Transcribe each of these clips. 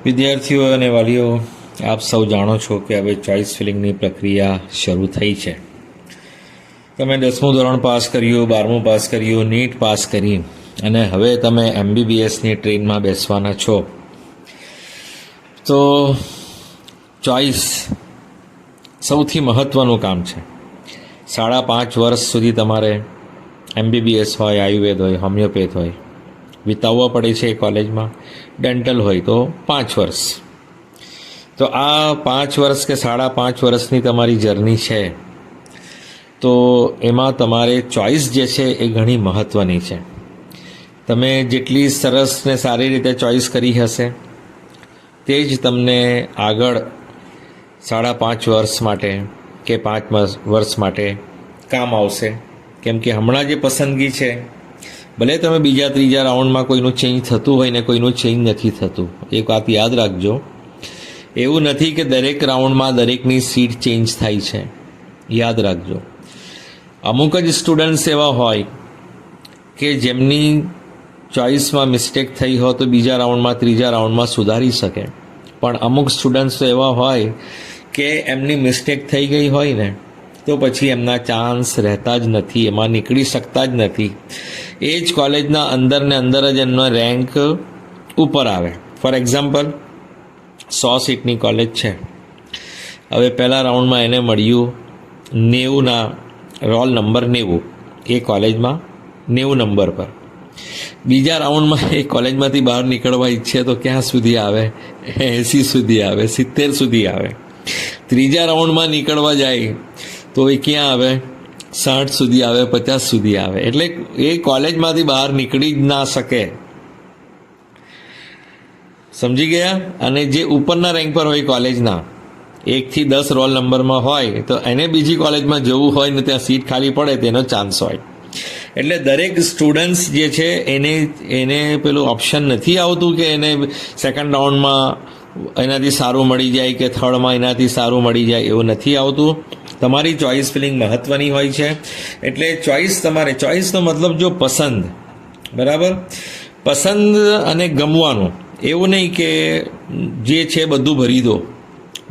વિદ્યાર્થીઓ અને વાલીઓ, આપ સૌ જાણો છો કે હવે ચોઇસ ફિલિંગની પ્રક્રિયા શરૂ થઈ છે. તમે 10મું ધોરણ પાસ કર્યું, 12મું પાસ કર્યું, નીટ પાસ કરી અને હવે તમે MBBSની ટ્રેનમાં બેસવાના છો. તો ચોઇસ સૌથી મહત્ત્વનું કામ છે. 5.5 વર્ષ સુધી તમારે MBBS હોય, આયુર્વેદ હોય, હોમિયોપેથ હોય વિતાવવા પડે છે એ કોલેજમાં. ડેન્ટલ હોય તો 5 વર્ષ. તો આ 5 વર્ષ કે 5.5 વર્ષની તમારી જર્ની છે. તો એમાં તમારે ચોઇસ જે છે એ ઘણી મહત્ત્વની છે. તમે જેટલી સરસ ને સારી રીતે ચોઇસ કરી હશે તે જ તમને આગળ 5.5 વર્ષ માટે કે 5 વર્ષ માટે કામ આવશે. કેમ કે હમણાં જે પસંદગી છે, ભલે તમે બીજા ત્રીજા રાઉન્ડમાં કોઈનું ચેન્જ થતું હોય ને કોઈનું ચેન્જ નથી થતું, એક વાત યાદ રાખજો. એવું નથી કે દરેક રાઉન્ડમાં દરેકની સીટ ચેન્જ થાય છે, યાદ રાખજો. અમુક જ સ્ટુડન્ટ્સ એવા હોય કે જેમની ચોઇસમાં મિસ્ટેક થઈ હોય તો બીજા રાઉન્ડમાં ત્રીજા રાઉન્ડમાં સુધારી શકે. પણ અમુક સ્ટુડન્ટ્સ તો એવા હોય કે એમની મિસ્ટેક થઈ ગઈ હોય ને તો પછી એમના ચાન્સ રહેતા જ નથી, એમાં નીકળી શકતા જ નથી. એ જ કોલેજના અંદર ને અંદર જ એમનો રેન્ક ઉપર આવે. ફોર એક્ઝામ્પલ, 100 સીટની કોલેજ છે. હવે પહેલા રાઉન્ડમાં એને મળ્યું 90ના રોલ નંબર 90, એ કોલેજમાં 90 નંબર પર. બીજા રાઉન્ડમાં એ કોલેજમાંથી બહાર નીકળવા ઈચ્છે તો ક્યાં સુધી આવે? 80 સુધી આવે, 70 સુધી આવે. ત્રીજા રાઉન્ડમાં નીકળવા જાય તો એ ક્યાં આવે? 60 સુધી આવે, 50 સુધી આવે. એટલે એ કોલેજમાંથી બહાર નીકળી જ ના શકે. સમજી ગયા? અને જે ઉપરના રેન્ક પર હોય કોલેજના, 1 થી 10 રોલ નંબરમાં હોય તો એને બીજી કોલેજમાં જવું હોય ને ત્યાં સીટ ખાલી પડે તેનો ચાન્સ હોય. એટલે દરેક સ્ટુડન્ટ્સ જે છે એને પેલું ઓપ્શન નથી આવતું કે એને સેકન્ડ રાઉન્ડમાં એનાથી સારું મળી જાય કે થર્ડમાં એનાથી સારું મળી જાય, એવું નથી આવતું. તમારી ચોઇસ ફિલિંગ મહત્ત્વની હોય છે. એટલે ચોઇસનો મતલબ જો પસંદ, બરાબર, પસંદ અને ગમવાનું. એવું નહીં કે જે છે બધું ભરી દો.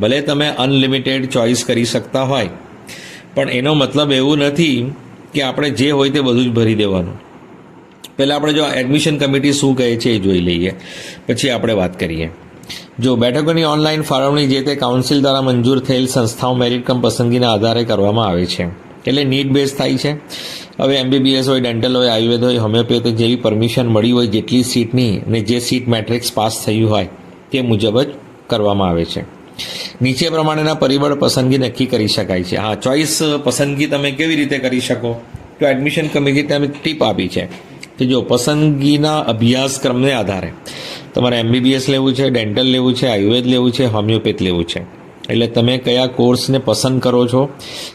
ભલે તમે અનલિમિટેડ ચોઇસ કરી શકતા હોય, પણ એનો મતલબ એવું નથી કે આપણે જે હોય તે બધું જ ભરી દેવાનું. પહેલાં આપણે જો એડમિશન કમિટી શું કહે છે એ જોઈ લઈએ, પછી આપણે વાત કરીએ. જો બેઠકોની ઓનલાઈન ફાળવણી જે તે કાઉન્સિલ દ્વારા મંજૂર થયેલ સંસ્થાઓ મેરિટ કમ પસંદગીના આધારે કરવામાં આવે છે. એટલે નીટ બેઝ થાય છે. હવે MBBS હોય, ડેન્ટલ હોય, આયુર્વેદ હોય, હોમિયોપેથી જેવી પરમિશન મળી હોય જેટલી સીટની ને જે સીટ મેટ્રિક્સ પાસ થયું હોય તે મુજબ જ કરવામાં આવે છે. નીચે પ્રમાણેના પરિબળ પસંદગી નક્કી કરી શકાય છે. હા, ચોઇસ પસંદગી તમે કેવી રીતે કરી શકો? તો એડમિશન કમિટી તમે ટીપ આપી છે કે જો પસંદગીના અભ્યાસક્રમને આધારે તમારે MBBS લેવું છે, ડેન્ટલ લેવું છે, આયુર્વેદ લેવું છે, હોમિયોપેથ લેવું છે. એટલે તમે કયા કોર્સને પસંદ કરો છો.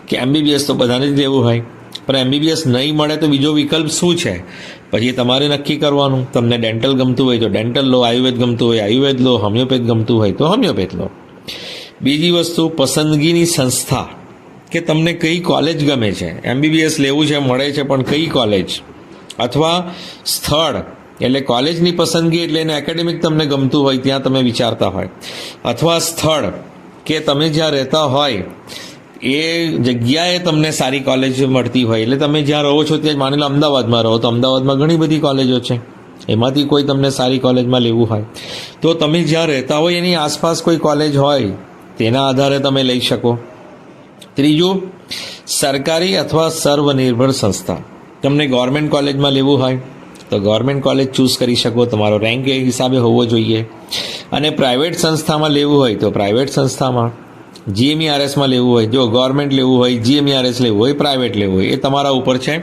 કે MBBS તો બધાને જ લેવું હોય, પણ MBBS નહીં મળે તો બીજો વિકલ્પ શું છે પછી તમારે નક્કી કરવાનું. તમને ડેન્ટલ ગમતું હોય તો ડેન્ટલ લો, આયુર્વેદ ગમતું હોય આયુર્વેદ લો, હોમિયોપેથ ગમતું હોય તો હોમિયોપેથ લો. બીજી વસ્તુ, પસંદગીની સંસ્થા, કે તમને કઈ કોલેજ ગમે છે. MBBS લેવું છે, મળે છે, પણ કઈ કોલેજ, અથવા સ્થળ. એટલે કોલેજની પસંદગી એટલે એને એકેડેમિક તમને ગમતું હોય ત્યાં તમે વિચારતા હોય, અથવા સ્થળ કે તમે જ્યાં રહેતા હોય એ જગ્યાએ તમને સારી કોલેજ મળતી હોય. એટલે તમે જ્યાં રહો છો ત્યાં, માની લો અમદાવાદમાં રહો તો અમદાવાદમાં ઘણી બધી કોલેજો છે, એમાંથી કોઈ તમને સારી કોલેજમાં લેવું હોય તો તમે જ્યાં રહેતા હોય એની આસપાસ કોઈ કોલેજ હોય તેના આધારે તમે લઈ શકો. ત્રીજું, સરકારી અથવા સર્વનિર્ભર સંસ્થા. તમને ગવર્મેન્ટ કોલેજમાં લેવું હોય તો ગવર્મેન્ટ કોલેજ ચૂઝ કરી શકો, તમારો રેન્ક એ હિસાબે હોવો જોઈએ. અને પ્રાઇવેટ સંસ્થામાં લેવું હોય તો પ્રાઇવેટ સંસ્થામાં, GMERSમાં લેવું હોય, જો ગવર્મેન્ટ લેવું હોય, GMERS લેવું હોય, પ્રાઇવેટ લેવું હોય, એ તમારા ઉપર છે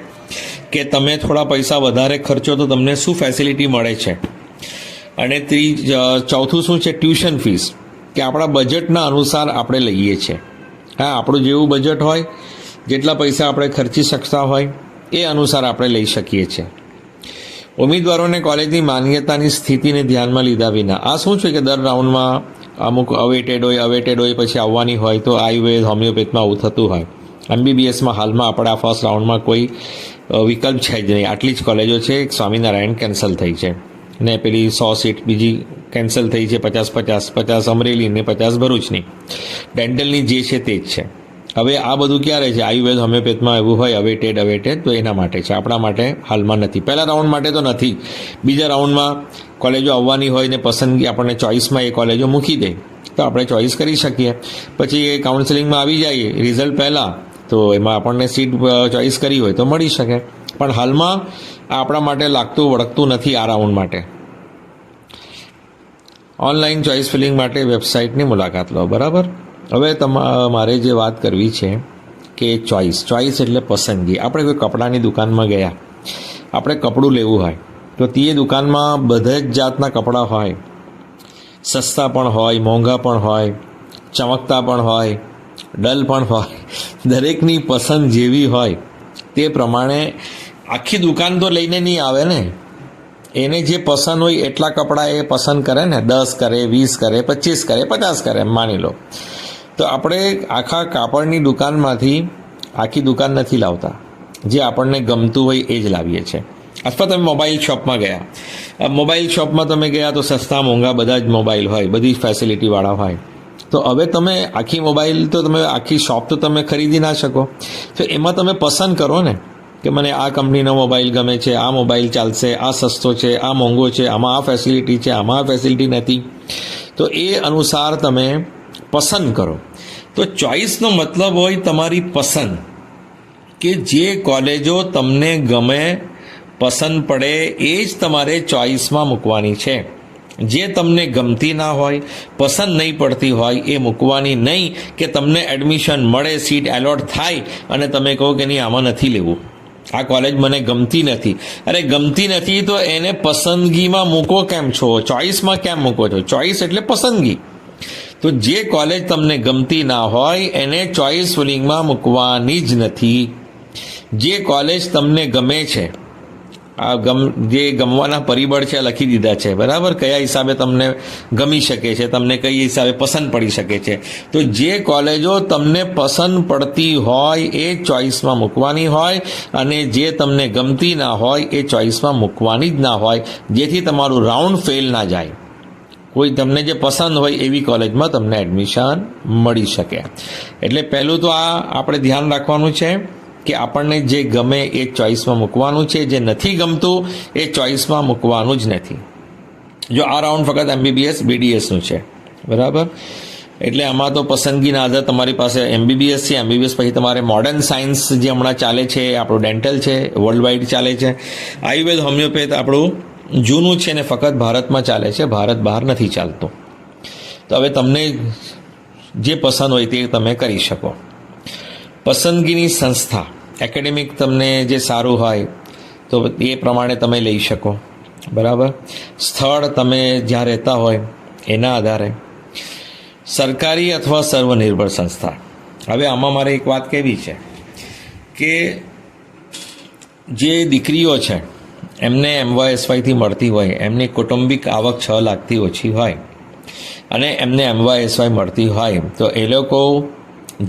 કે તમે થોડા પૈસા વધારે ખર્ચો તો તમને શું ફેસિલિટી મળે છે. અને ચોથું શું છે? ટ્યુશન ફીસ, કે આપણા બજેટના અનુસાર આપણે લઈએ છીએ. હા, આપણું જેવું બજેટ હોય, જેટલા પૈસા આપણે ખર્ચી શકતા હોય એ અનુસાર આપણે લઈ શકીએ છીએ. ઉમેદવારોને કોલેજની માન્યતાની સ્થિતિને ધ્યાનમાં લીધા વિના, આ શું છે કે દર રાઉન્ડમાં અમુક અવેટેડ હોય પછી આવવાની હોય તો આયુર્વેદ, હોમિયોપેથમાં આવું થતું હોય. MBBSમાં હાલમાં આપણા ફર્સ્ટ રાઉન્ડમાં કોઈ વિકલ્પ છે જ નહીં, આટલી જ કોલેજો છે. સ્વામિનારાયણ કેન્સલ થઈ છે. ને પેલી 100 સીટ બીજી કેન્સલ થઈ છે, 50 અમરેલી ને 50 ભરૂચની. ડેન્ટલની જે છે તે જ છે. હવે આ બધું ક્યારે છે? આયુર્વેદ હોમિયોપેથમાં એવું હોય અવેટેડ તો એના માટે છે, આપણા માટે હાલમાં નથી. પહેલા રાઉન્ડ માટે તો નથી, બીજા રાઉન્ડમાં કોલેજો આવવાની હોય ને પસંદગી આપણને ચોઇસમાં એ કોલેજો મૂકી દે તો આપણે ચોઇસ કરી શકીએ. પછી એ કાઉન્સેલિંગમાં આવી જાય રિઝલ્ટ પહેલાં, તો એમાં આપણને સીટ ચોઇસ કરી હોય તો મળી શકે. પણ હાલમાં આ આપણા માટે લાગતું વળગતું નથી આ રાઉન્ડ માટે. ઓનલાઈન ચોઇસ ફિલિંગ માટે વેબસાઇટની મુલાકાત લો. બરાબર. હવે મારે જે વાત કરવી છે કે ચોઇસ એટલે પસંદગી. આપણે કોઈ કપડાની દુકાનમાં ગયા, આપણે કપડું લેવું હોય તો તે દુકાનમાં બધા જ જાતના કપડાં હોય, સસ્તા પણ હોય, મોંઘા પણ હોય, ચમકતા પણ હોય, ડલ પણ હોય. દરેકની પસંદ જેવી હોય તે પ્રમાણે આખી દુકાન તો લઈને નહીં આવે ને. એને જે પસંદ હોય એટલા કપડાં એ પસંદ કરે ને, 10 કરે, 20 કરે, 25 કરે, 50 કરે, એમ માની લો. તો આપણે આખા કાપડની દુકાનમાંથી આખી દુકાન નથી લાવતા, જે આપણને ગમતું હોય એ જ લાવીએ છીએ. અથવા તમે મોબાઈલ શોપમાં ગયા, મોબાઈલ શોપમાં તમે ગયા તો સસ્તા મોંઘા બધા જ મોબાઈલ હોય, બધી ફેસિલિટીવાળા હોય. તો હવે તમે આખી મોબાઈલ તો તમે આખી શોપ તો તમે ખરીદી ના શકો. તો એમાં તમે પસંદ કરો ને કે મને આ કંપનીનો મોબાઈલ ગમે છે, આ મોબાઈલ ચાલશે, આ સસ્તો છે, આ મોંઘો છે, આમાં આ ફેસિલિટી છે, આમાં આ ફેસિલિટી નથી. તો એ અનુસાર તમે પસંદ કરો. તો ચોઇસનો મતલબ હોય તમારી પસંદ, કે જે કોલેજો તમને ગમે, પસંદ પડે એ જ તમારે ચોઇસમાં મૂકવાની છે. જે તમને ગમતી ના હોય, પસંદ નહીં પડતી હોય એ મૂકવાની નહીં, કે તમને એડમિશન મળે, સીટ એલોટ થાય અને તમે કહો કે નહીં આમાં નથી લેવું, આ કોલેજ મને ગમતી નથી. અરે ગમતી નથી તો એને પસંદગીમાં મૂકો કેમ છો? ચોઇસમાં કેમ મૂકો છો? ચોઇસ એટલે પસંદગી. તો જે કોલેજ તમને ગમતી ના હોય એને ચોઇસ ફિલિંગમાં મૂકવાની જ નથી. જે કોલેજ તમને ગમે છે, આ જે ગમવાના પરિબળ છે લખી દીધા છે, બરાબર, કયા હિસાબે તમને ગમી શકે છે, તમને કઈ હિસાબે પસંદ પડી શકે છે. તો જે કોલેજો તમને પસંદ પડતી હોય એ ચોઇસમાં મૂકવાની હોય, અને જે તમને ગમતી ના હોય એ ચોઇસમાં મૂકવાની જ ના હોય, જેથી તમારું રાઉન્ડ ફેલ ના જાય. કોઈ તમને જે પસંદ હોય એવી કોલેજમાં તમને એડમિશન મળી શકે. એટલે પહેલું તો આ આપણે ધ્યાન રાખવાનું છે કે આપણને જે ગમે એ ચોઇસમાં મૂકવાનું છે, જે નથી ગમતું એ ચોઇસમાં મૂકવાનું જ નથી. જો આ રાઉન્ડ ફક્ત MBBS BDSનું છે, બરાબર. એટલે આમાં તો પસંદગીના આધારે તમારી પાસે MBBS છે, MBBS પછી તમારે મોડર્ન સાયન્સ જે હમણાં ચાલે છે, આપણું ડેન્ટલ છે, વર્લ્ડ વાઇડ ચાલે છે. આયુર્વેદ હોમિયોપેથ આપણું જૂનું છે ને ફક્ત ભારતમાં ચાલે છે, ભારત બહાર નથી ચાલતું. તો હવે તમને જે પસંદ હોય તે તમે કરી શકો. પસંદગીની સંસ્થા, એકેડેમિક તમને જે સારું હોય તો એ પ્રમાણે તમે લઈ શકો, બરાબર. સ્થળ તમે જ્યાં રહેતા હોય એના આધારે. સરકારી અથવા સર્વનિર્ભર સંસ્થા. હવે આમાં મારે એક વાત કહેવી છે કે જે દીકરીઓ છે એમને MYSYથી મળતી હોય, એમની કૌટુંબિક આવક 6 લાખથી ઓછી હોય અને એમને MYSY મળતી હોય, તો એ લોકો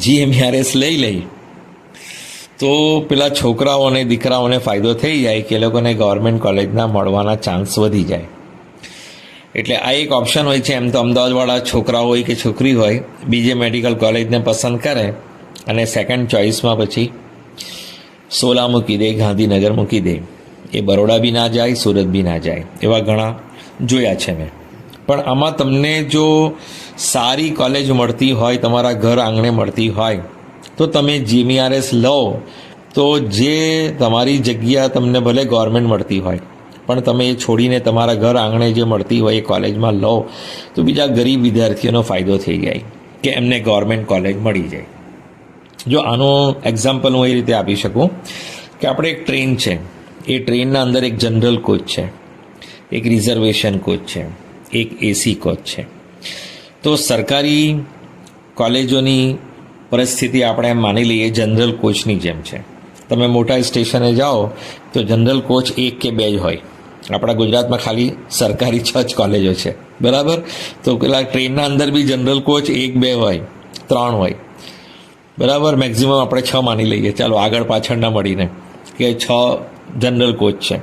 GMRS લઈ તો પેલા છોકરાઓને દીકરાઓને ફાયદો થઈ જાય કે એ લોકોને ગવર્મેન્ટ કોલેજના મળવાના ચાન્સ વધી જાય. એટલે આ એક ઓપ્શન હોય છે. એમ તો અમદાવાદવાળા છોકરા હોય કે છોકરી હોય બીજે મેડિકલ કોલેજને પસંદ કરે અને સેકન્ડ ચોઇસમાં પછી સોલા મૂકી દે, ગાંધીનગર મૂકી દે. એ બરોડા બી ના જાય, સુરત બી ના જાય, એવા ઘણા જોયા છે મેં. પણ આમાં તમને જો સારી કોલેજ મળતી હોય, તમારા ઘર આંગણે મળતી હોય, તો તમે GMRS લો. તો જે તમારી જગ્યા તમને ભલે ગવર્મેન્ટ મળતી હોય પણ તમે એ છોડીને તમારા ઘર આંગણે જે મળતી હોય એ કોલેજમાં લો, તો બીજા ગરીબ વિદ્યાર્થીઓનો ફાયદો થઈ જાય કે એમને ગવર્મેન્ટ કોલેજ મળી જાય. જો આનો એક્ઝામ્પલ હું એ રીતે આપી શકું કે આપણે એક ટ્રેન છે, એ ટ્રેનના અંદર એક જનરલ કોચ છે, એક રિઝર્વેશન કોચ છે, એક AC કોચ છે. તો સરકારી કોલેજોની પરિસ્થિતિ આપણે એમ માની લઈએ જનરલ કોચની જેમ છે. તમે મોટા સ્ટેશને જાઓ તો જનરલ કોચ 1 કે 2 જ હોય. આપણા ગુજરાતમાં ખાલી સરકારી 6 જ કોલેજો છે, બરાબર. તો પેલા ટ્રેનના અંદર બી જનરલ કોચ 1 2 હોય, 3 હોય, બરાબર. મેક્ઝિમમ આપણે 6 માની લઈએ, ચાલો આગળ પાછળના મળીને કે 6 જનરલ કોચ છે.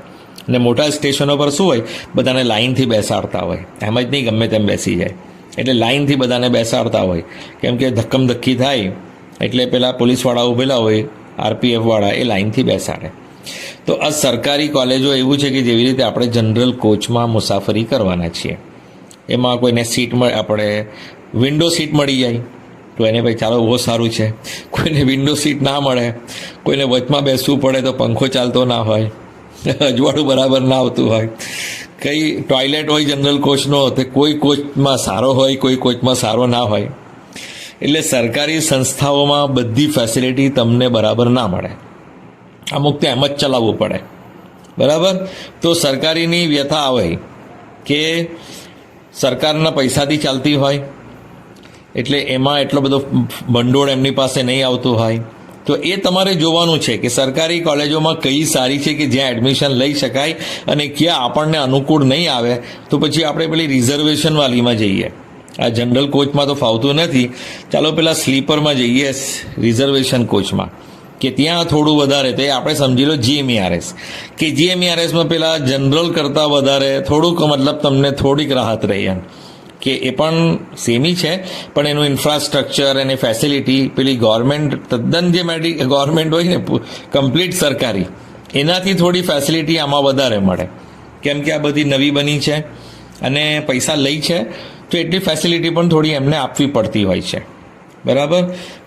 ને મોટા સ્ટેશનો પર શું હોય, બધાને લાઇનથી બેસાડતા હોય, એમ જ નહીં ગમે તેમ બેસી જાય, એટલે લાઇનથી બધાને બેસાડતા હોય, કેમ કે ધક્કમધક્કી થાય એટલે પેલા પોલીસવાળા ઉભેલા હોય, આરપીએફવાળા, એ લાઇનથી બેસાડે. તો આ સરકારી કોલેજો એવું છે કે જેવી રીતે આપણે જનરલ કોચમાં મુસાફરી કરવાના છીએ, એમાં કોઈને સીટ આપણે વિન્ડો સીટ મળી જાય તો એને ભાઈ ચાલો બહુ સારું છે. કોઈને વિન્ડો સીટ ના મળે, કોઈને વચમાં બેસવું પડે તો પંખો ચાલતો ના હોય, અજવાળું બરાબર ના આવતું હોય, કંઈ ટોયલેટ હોય જનરલ કોચનો તો કોઈ કોચમાં સારો હોય, કોઈ કોચમાં સારો ના હોય. એટલે સરકારી સંસ્થાઓમાં બધી ફેસિલિટી તમને બરાબર ના મળે, અમુક તો એમ જ ચલાવવું પડે, બરાબર. તો સરકારીની વ્યથા આવે કે સરકારના પૈસાથી ચાલતી હોય, એટલે એમાં એટલો બધો ભંડોળ એમની પાસે નહીં આવતું હોય. તો એ તમારે જોવાનું છે કે સરકારી કોલેજોમાં કઈ સારી છે કે જ્યાં એડમિશન લઈ શકાય, અને ક્યાં આપણને અનુકૂળ નહીં આવે તો પછી આપણે પેલી રિઝર્વેશનવાળીમાં જઈએ. આ જનરલ કોચમાં તો ફાવતું નથી, ચાલો પેલા સ્લીપરમાં જઈએ, રિઝર્વેશન કોચમાં, કે ત્યાં થોડું વધારે, તો એ આપણે સમજી લો GMERS, કે GMERSમાં પેલા જનરલ કરતાં વધારે થોડુંક, મતલબ તમને થોડીક રાહત રહી એમ, કે એ પણ સેમી છે પણ એનું ઇન્ફ્રાસ્ટ્રક્ચર અને ફેસિલિટી પેલી ગવર્મેન્ટ, તદ્દન જે ગવર્મેન્ટ હોય ને કમ્પ્લીટ સરકારી, એનાથી થોડી ફેસિલિટી આમાં વધારે મળે, કેમ કે આ બધી નવી બની છે અને પૈસા લઈ છે, તો એટલી ફેસિલિટી પણ થોડી એમને આપવી પડતી હોય છે, બરાબર.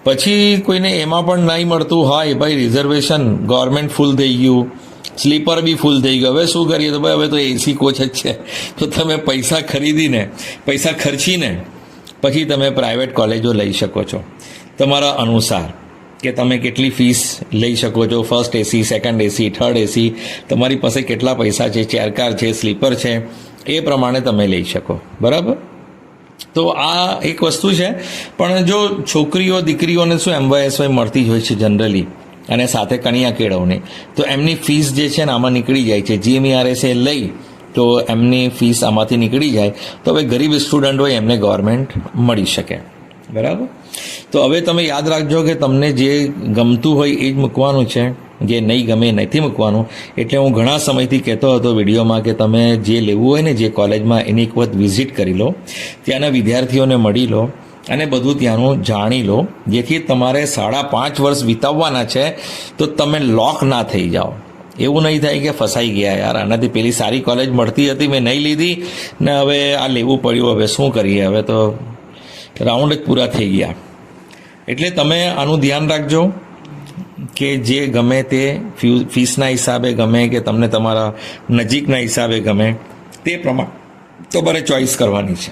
પછી કોઈને એમાં પણ નહીં મળતું હોય, ભાઈ રિઝર્વેશન ગવર્મેન્ટ ફૂલ થઈ ગયું, સ્લીપર બી ફૂલ થઈ ગયું, હવે શું કરીએ, તો ભાઈ હવે તો AC કોચ જ છે, તો તમે પૈસા ખર્ચીને પછી તમે પ્રાઇવેટ કોલેજો લઈ શકો છો તમારા અનુસાર, કે તમે કેટલી ફીસ લઈ શકો છો, first AC, second AC, third AC, તમારી પાસે કેટલા પૈસા છે, ચેરકાર છે, સ્લીપર છે, એ પ્રમાણે તમે લઈ શકો, બરાબર. તો આ એક વસ્તુ છે. પણ જો છોકરીઓ દીકરીઓને શું MYSY મળતી જ હોય છે જનરલી, અને સાથે કણિયા કેળવણી, તો એમની ફીસ જે છે ને આમાં નીકળી જાય છે. GMERS લઈ તો એમની ફીસ આમાંથી નીકળી જાય, તો હવે ગરીબ સ્ટુડન્ટ હોય એમને ગવર્મેન્ટ મળી શકે, બરાબર. તો હવે તમે યાદ રાખજો કે તમને જે ગમતું હોય એ જ મૂકવાનું છે, જે નહીં ગમે નથી મૂકવાનું. એટલે હું ઘણા સમયથી કહેતો હતો વિડીયોમાં કે તમે જે લેવું હોય ને જે કોલેજમાં, એની એક વખત વિઝિટ કરી લો, ત્યાંના વિદ્યાર્થીઓને મળી લો અને બધું ત્યાંનું જાણી લો, જેથી તમારે 5.5 વર્ષ વિતાવવાના છે તો તમે લોક ના થઈ જાઓ. એવું નહીં થાય કે ફસાઈ ગયા, યાર આનાથી પેલી સારી કોલેજ મળતી હતી, મેં નહીં લીધી ને હવે આ લેવું પડ્યું, હવે શું કરીએ, હવે તો રાઉન્ડ જ પૂરા થઈ ગયા. એટલે તમે આનું ધ્યાન રાખજો કે જે ગમે તે ફીસના હિસાબે ગમે કે તમને તમારા નજીકના હિસાબે ગમે તે પ્રમાણે તમારે ચોઈસ કરવાની છે.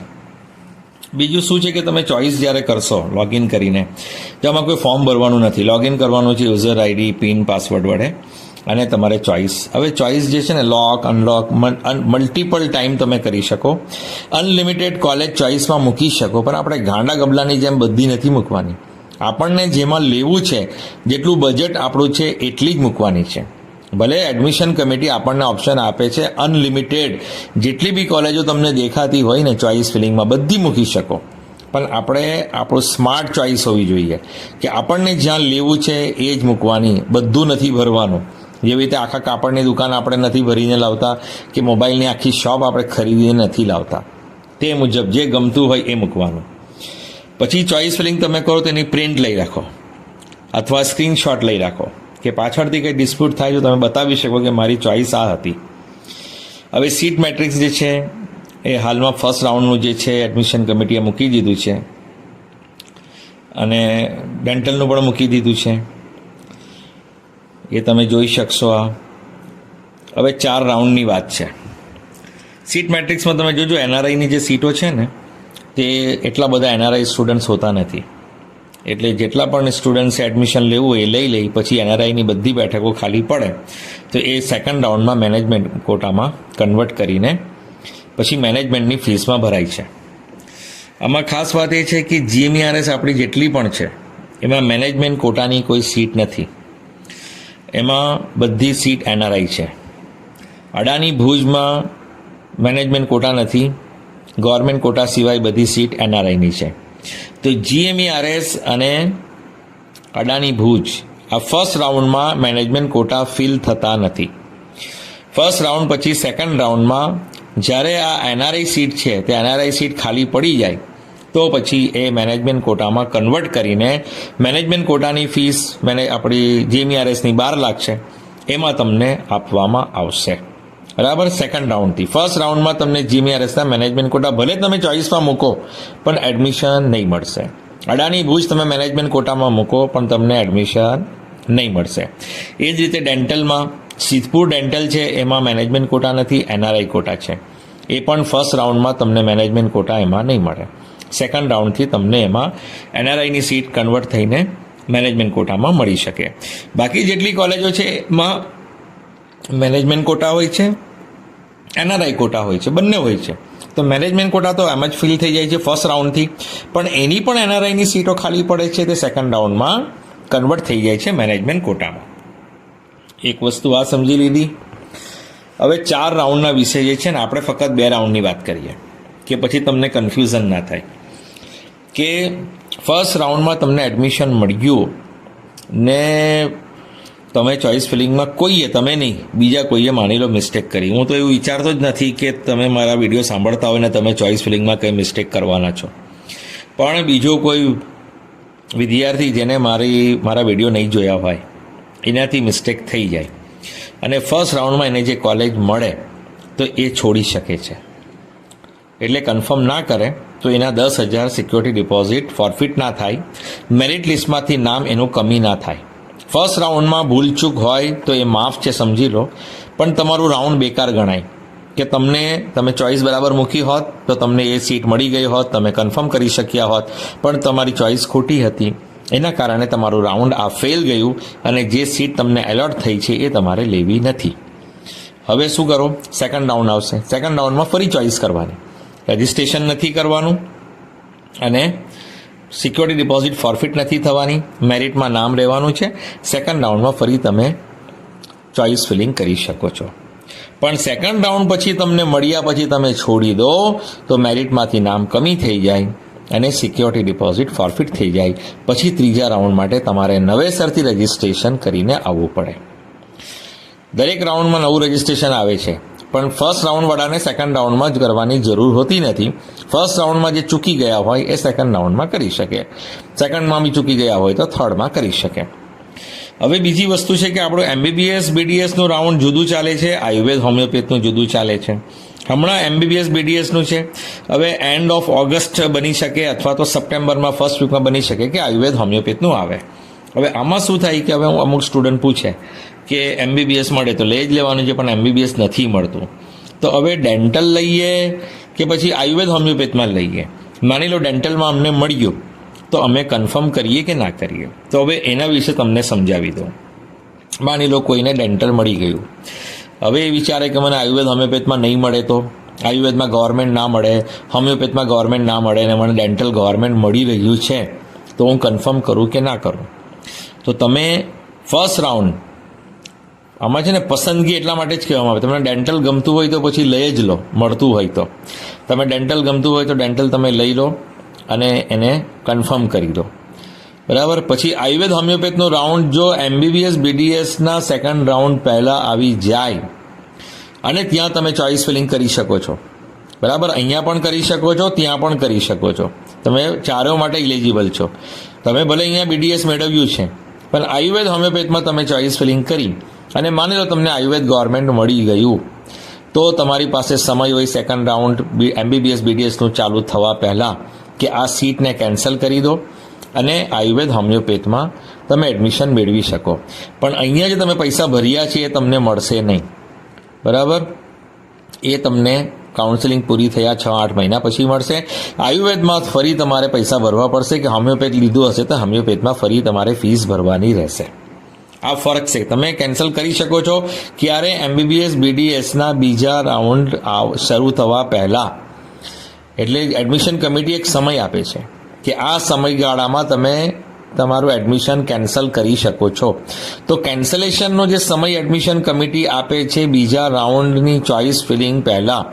બીજું શું છે કે તમે ચોઈસ જ્યારે કરશો લોગિન કરીને, તો આમાં કોઈ ફોર્મ ભરવાનું નથી, લોગિન કરવાનું છે યુઝર ID, પિન, પાસવર્ડ વડે, અને તમારે ચોઈસ. હવે ચોઈસ જે છે ને લોક અનલોક મલ્ટિપલ ટાઈમ તમે કરી શકો, અનલિમિટેડ કોલેજ ચોઈસમાં મૂકી શકો, પણ આપણે ગાંડા ગબલાની જેમ બધી નથી મૂકવાની. આપણને જેમાં લેવું છે, જેટલું બજેટ આપણું છે એટલી જ મૂકવાની છે. ભલે એડમિશન કમિટી આપણને ઓપ્શન આપે છે અનલિમિટેડ, જેટલી બી કોલેજો તમને દેખાતી હોય ને ચોઈસ ફિલિંગમાં બધી મૂકી શકો, પણ આપણે આપણું સ્માર્ટ ચોઈસ હોવી જોઈએ કે આપણને જ્યાં લેવું છે એ જ મૂકવાની, બધું નથી ભરવાનું. જેવી રીતે આખા કાપડની દુકાન આપણે નથી ભરીને લાવતા, કે મોબાઈલની આખી શોપ આપણે ખરીદીને નથી લાવતા, તે મુજબ જે ગમતું હોય એ મૂકવાનું. પછી ચોઈસ ફિલિંગ તમે કરો તો એની પ્રિન્ટ લઈ રાખો અથવા સ્ક્રીનશોટ લઈ રાખો, કે પાછળથી કંઈ ડિસ્પ્યુટ થાય તો તમે બતાવી શકો કે મારી ચોઈસ આ હતી. હવે સીટ મેટ્રિક્સ જે છે એ હાલમાં ફર્સ્ટ રાઉન્ડનું જે છે એડમિશન કમિટીએ મૂકી દીધું છે, અને ડેન્ટલનું પણ મૂકી દીધું છે, એ તમે જોઈ શકશો. આ હવે 4 રાઉન્ડની વાત છે. સીટ મેટ્રિક્સમાં તમે જોજો NRIની જે સીટો છે ને, તે એટલા બધા NRI સ્ટુડન્ટ્સ હોતા નથી, એટલે જેટલા પણ સ્ટુડન્ટ્સે એડમિશન લેવું એ લઈ લે. પછી NRIની બધી બેઠકો ખાલી પડે તો એ સેકન્ડ રાઉન્ડમાં મેનેજમેન્ટ કોટામાં કન્વર્ટ કરીને પછી મેનેજમેન્ટની ફીસમાં ભરાય છે. આમાં ખાસ વાત એ છે કે GMERS આપણી જેટલી પણ છે એમાં મેનેજમેન્ટ કોટાની કોઈ સીટ નથી, એમાં બધી સીટ NRI છે. અડાની ભુજમાં મેનેજમેન્ટ કોટા નથી, ગવર્મેન્ટ કોટા સિવાય બધી સીટ NRIની છે. તો GMERS અને અડાની ભુજ આ ફર્સ્ટ રાઉન્ડમાં મેનેજમેન્ટ કોટા ફિલ થતા નથી. ફર્સ્ટ રાઉન્ડ પછી સેકન્ડ રાઉન્ડમાં જ્યારે આ એનઆરઆઈ સીટ છે તે એનઆરઆઈ સીટ ખાલી પડી જાય તો પછી એ મેનેજમેન્ટ કોટામાં કન્વર્ટ કરીને મેનેજમેન્ટ કોટાની ફીસ આપણી જીએમઈઆરએસની 12 લાખ છે એમાં તમને આપવામાં આવશે. બરાબર. સેકન્ડ રાઉન્ડથી ફર્સ્ટ રાઉન્ડમાં તમને જીએમઈઆરએસના મેનેજમેન્ટ કોટા ભલે તમે ચોઇસમાં મૂકો પણ એડમિશન નહીં મળશે. અડાની ભુજ તમે મેનેજમેન્ટ કોટામાં મૂકો પણ તમને એડમિશન નહીં મળશે. એ જ રીતે ડેન્ટલમાં સિદ્ધપુર ડેન્ટલ છે એમાં મેનેજમેન્ટ કોટા નથી, એનઆરઆઈ કોટા છે. એ પણ ફર્સ્ટ રાઉન્ડમાં તમને મેનેજમેન્ટ કોટા એમાં નહીં મળે. સેકન્ડ રાઉન્ડથી તમને એમાં એનઆરઆઈની સીટ કન્વર્ટ થઈને મેનેજમેન્ટ કોટામાં મળી શકે. બાકી જેટલી કોલેજો છે એમાં મેનેજમેન્ટ કોટા હોય છે, એનઆરઆઈ કોટા હોય છે, બંને હોય છે. તો મેનેજમેન્ટ કોટા તો એમ જ ફિલ થઈ જાય છે ફર્સ્ટ રાઉન્ડથી, પણ એની પણ એનઆરઆઈની સીટો ખાલી પડે છે તે સેકન્ડ રાઉન્ડમાં કન્વર્ટ થઈ જાય છે મેનેજમેન્ટ કોટામાં. એક વસ્તુ આ સમજી લીધી. હવે 4 રાઉન્ડના વિષય જે છે ને આપણે ફક્ત 2 રાઉન્ડની વાત કરીએ કે પછી તમને કન્ફ્યુઝન ના થાય કે ફર્સ્ટ રાઉન્ડમાં તમને એડમિશન મળ્યું ને તમે ચોઇસ ફિલિંગમાં કોઈએ, તમે નહીં બીજા કોઈએ માની લો મિસ્ટેક કરી. હું તો એવું વિચારતો જ નથી કે તમે મારા વિડીયો સાંભળતા હોય ને તમે ચોઇસ ફિલિંગમાં કંઈ મિસ્ટેક કરવાના છો, પણ બીજો કોઈ વિદ્યાર્થી જેને મારા વિડીયો નહીં જોયા હોય એનાથી મિસ્ટેક થઈ જાય અને ફર્સ્ટ રાઉન્ડમાં એને જે કોલેજ મળે તો એ છોડી શકે છે. એટલે કન્ફર્મ ના કરે તો એના 10,000 સિક્યોરિટી ડિપોઝિટ ફોરફિટ ના થાય, મેરિટ લિસ્ટમાંથી નામ એનું કમી ના થાય. ફર્સ્ટ રાઉન્ડમાં ભૂલચૂક હોય તો એ માફ છે, સમજી લો, પણ તમારું રાઉન્ડ બેકાર ગણાય કે તમે ચોઇસ બરાબર મૂકી હોત તો તમને એ સીટ મળી ગઈ હોત, તમે કન્ફર્મ કરી શક્યા હોત, પણ તમારી ચોઇસ ખોટી હતી એના કારણે તમારું રાઉન્ડ આ ફેલ ગયું અને જે સીટ તમને એલોટ થઈ છે એ તમારે લેવી નથી. હવે શું કરો? સેકન્ડ રાઉન્ડ આવશે. સેકન્ડ રાઉન્ડમાં ફરી ચોઇસ કરવાની, રજિસ્ટ્રેશન નથી કરવાનું અને સિક્યોરિટી ડિપોઝિટ ફોરફિટ નથી થવાની, મેરિટમાં નામ રહેવાનું છે. સેકન્ડ રાઉન્ડમાં ફરી તમે ચોઇસ ફિલિંગ કરી શકો છો. પણ સેકન્ડ રાઉન્ડ પછી તમને મળ્યા પછી તમે છોડી દો તો મેરિટમાંથી નામ કમી થઈ જાય અને સિક્યોરિટી ડિપોઝિટ ફોરફિટ થઈ જાય. પછી ત્રીજા રાઉન્ડ માટે તમારે નવેસરથી રજિસ્ટ્રેશન કરીને આવવું પડે. દરેક રાઉન્ડમાં નવું રજિસ્ટ્રેશન આવે છે, પણ ફર્સ્ટ રાઉન્ડવાળાને સેકન્ડ રાઉન્ડમાં જ કરવાની જરૂર હોતી નથી. ફર્સ્ટ રાઉન્ડમાં જે ચૂકી ગયા હોય એ સેકન્ડ રાઉન્ડમાં કરી શકે, સેકન્ડમાં બી ચૂકી ગયા હોય તો થર્ડમાં કરી શકે. હવે બીજી વસ્તુ છે કે આપણું એમબીબીએસ બીડીએસનું રાઉન્ડ જુદું ચાલે છે, આયુર્વેદ હોમિયોપેથનું જુદું ચાલે છે. હમણાં એમબીબીએસ બીડીએસનું છે, હવે એન્ડ ઓફ ઓગસ્ટ બની શકે અથવા તો સપ્ટેમ્બરમાં ફર્સ્ટ વીકમાં બની શકે કે આયુર્વેદ હોમિયોપેથનું આવે. હવે આમાં શું થાય કે હવે અમુક સ્ટુડન્ટ પૂછે કે એમબીબીએસ મળે તો લઈ જ લેવાનું છે પણ એમબીબીએસ નથી મળતું, તો હવે ડેન્ટલ લઈએ કે પછી આયુર્વેદ હોમિયોપેથમાં લઈએ? માની લો ડેન્ટલમાં અમને મળ્યું તો અમે કન્ફર્મ કરીએ કે ના કરીએ? તો હવે એના વિશે તમને સમજાવી દઉં. માની લો કોઈને ડેન્ટલ મળી ગયું, હવે એ વિચારે કે મને આયુર્વેદ હોમિયોપેથમાં નહીં મળે તો આયુર્વેદમાં ગવર્મેન્ટ ના મળે, હોમિયોપેથમાં ગવર્મેન્ટ ના મળે અને મને ડેન્ટલ ગવર્મેન્ટ મળી રહ્યું છે તો હું કન્ફર્મ કરું કે ના કરું? તો તમે ફર્સ્ટ રાઉન્ડ આમાં છે ને પસંદગી એટલા માટે જ કહેવામાં આવે. તમને ડેન્ટલ ગમતું હોય તો પછી લઈ જ લો, મળતું હોય તો. તમે ડેન્ટલ ગમતું હોય તો ડેન્ટલ તમે લઈ લો અને એને કન્ફર્મ કરી દો, બરાબર. પછી આયુર્વેદ હોમિયોપેથનો રાઉન્ડ જો એમબીબીએસ બીડીએસના સેકન્ડ રાઉન્ડ પહેલાં આવી જાય અને ત્યાં તમે ચોઇસ ફિલિંગ કરી શકો છો, બરાબર. અહીંયા પણ કરી શકો છો, ત્યાં પણ કરી શકો છો. તમે ચારેય માટે ઇલિજિબલ છો. તમે ભલે અહીંયા બીડીએસ મેળવ્યું છે પણ આયુર્વેદ હોમિયોપેથમાં તમે ચોઇસ ફિલિંગ કરી અને માની લો તમને આયુર્વેદ ગવર્મેન્ટ મળી ગયું તો તમારી પાસે સમય હોય સેકન્ડ રાઉન્ડ એમબીબીએસ બીડીએસનું ચાલુ થવા પહેલાં કે આ સીટને કેન્સલ કરી દો અને આયુર્વેદ હોમિયોપેથમાં તમે એડમિશન મેળવી શકો. પણ અહીંયા જે તમે પૈસા ભર્યા છે એ તમને મળશે નહીં, બરાબર. એ તમને કાઉન્સેલિંગ પૂરી થયા 6-8 મહિના પછી મળશે. આયુર્વેદમાં ફરી તમારે પૈસા ભરવા પડશે કે હોમિયોપેથ લીધું હશે તો હોમિયોપેથમાં ફરી તમારે ફીસ ભરવાની રહેશે. આ ફરક છે. તમે કેન્સલ કરી શકો છો ક્યારે? એમબીબીએસ બીડીએસના બીજા રાઉન્ડ શરૂ થવા પહેલાં. એટલે એડમિશન કમિટી એક સમય આપે છે કે આ સમયગાળામાં તમે તમારું એડમિશન કેન્સલ કરી શકો છો. તો કેન્સલેશનનો જે સમય એડમિશન કમિટી આપે છે બીજા રાઉન્ડની ચોઇસ ફિલિંગ પહેલાં,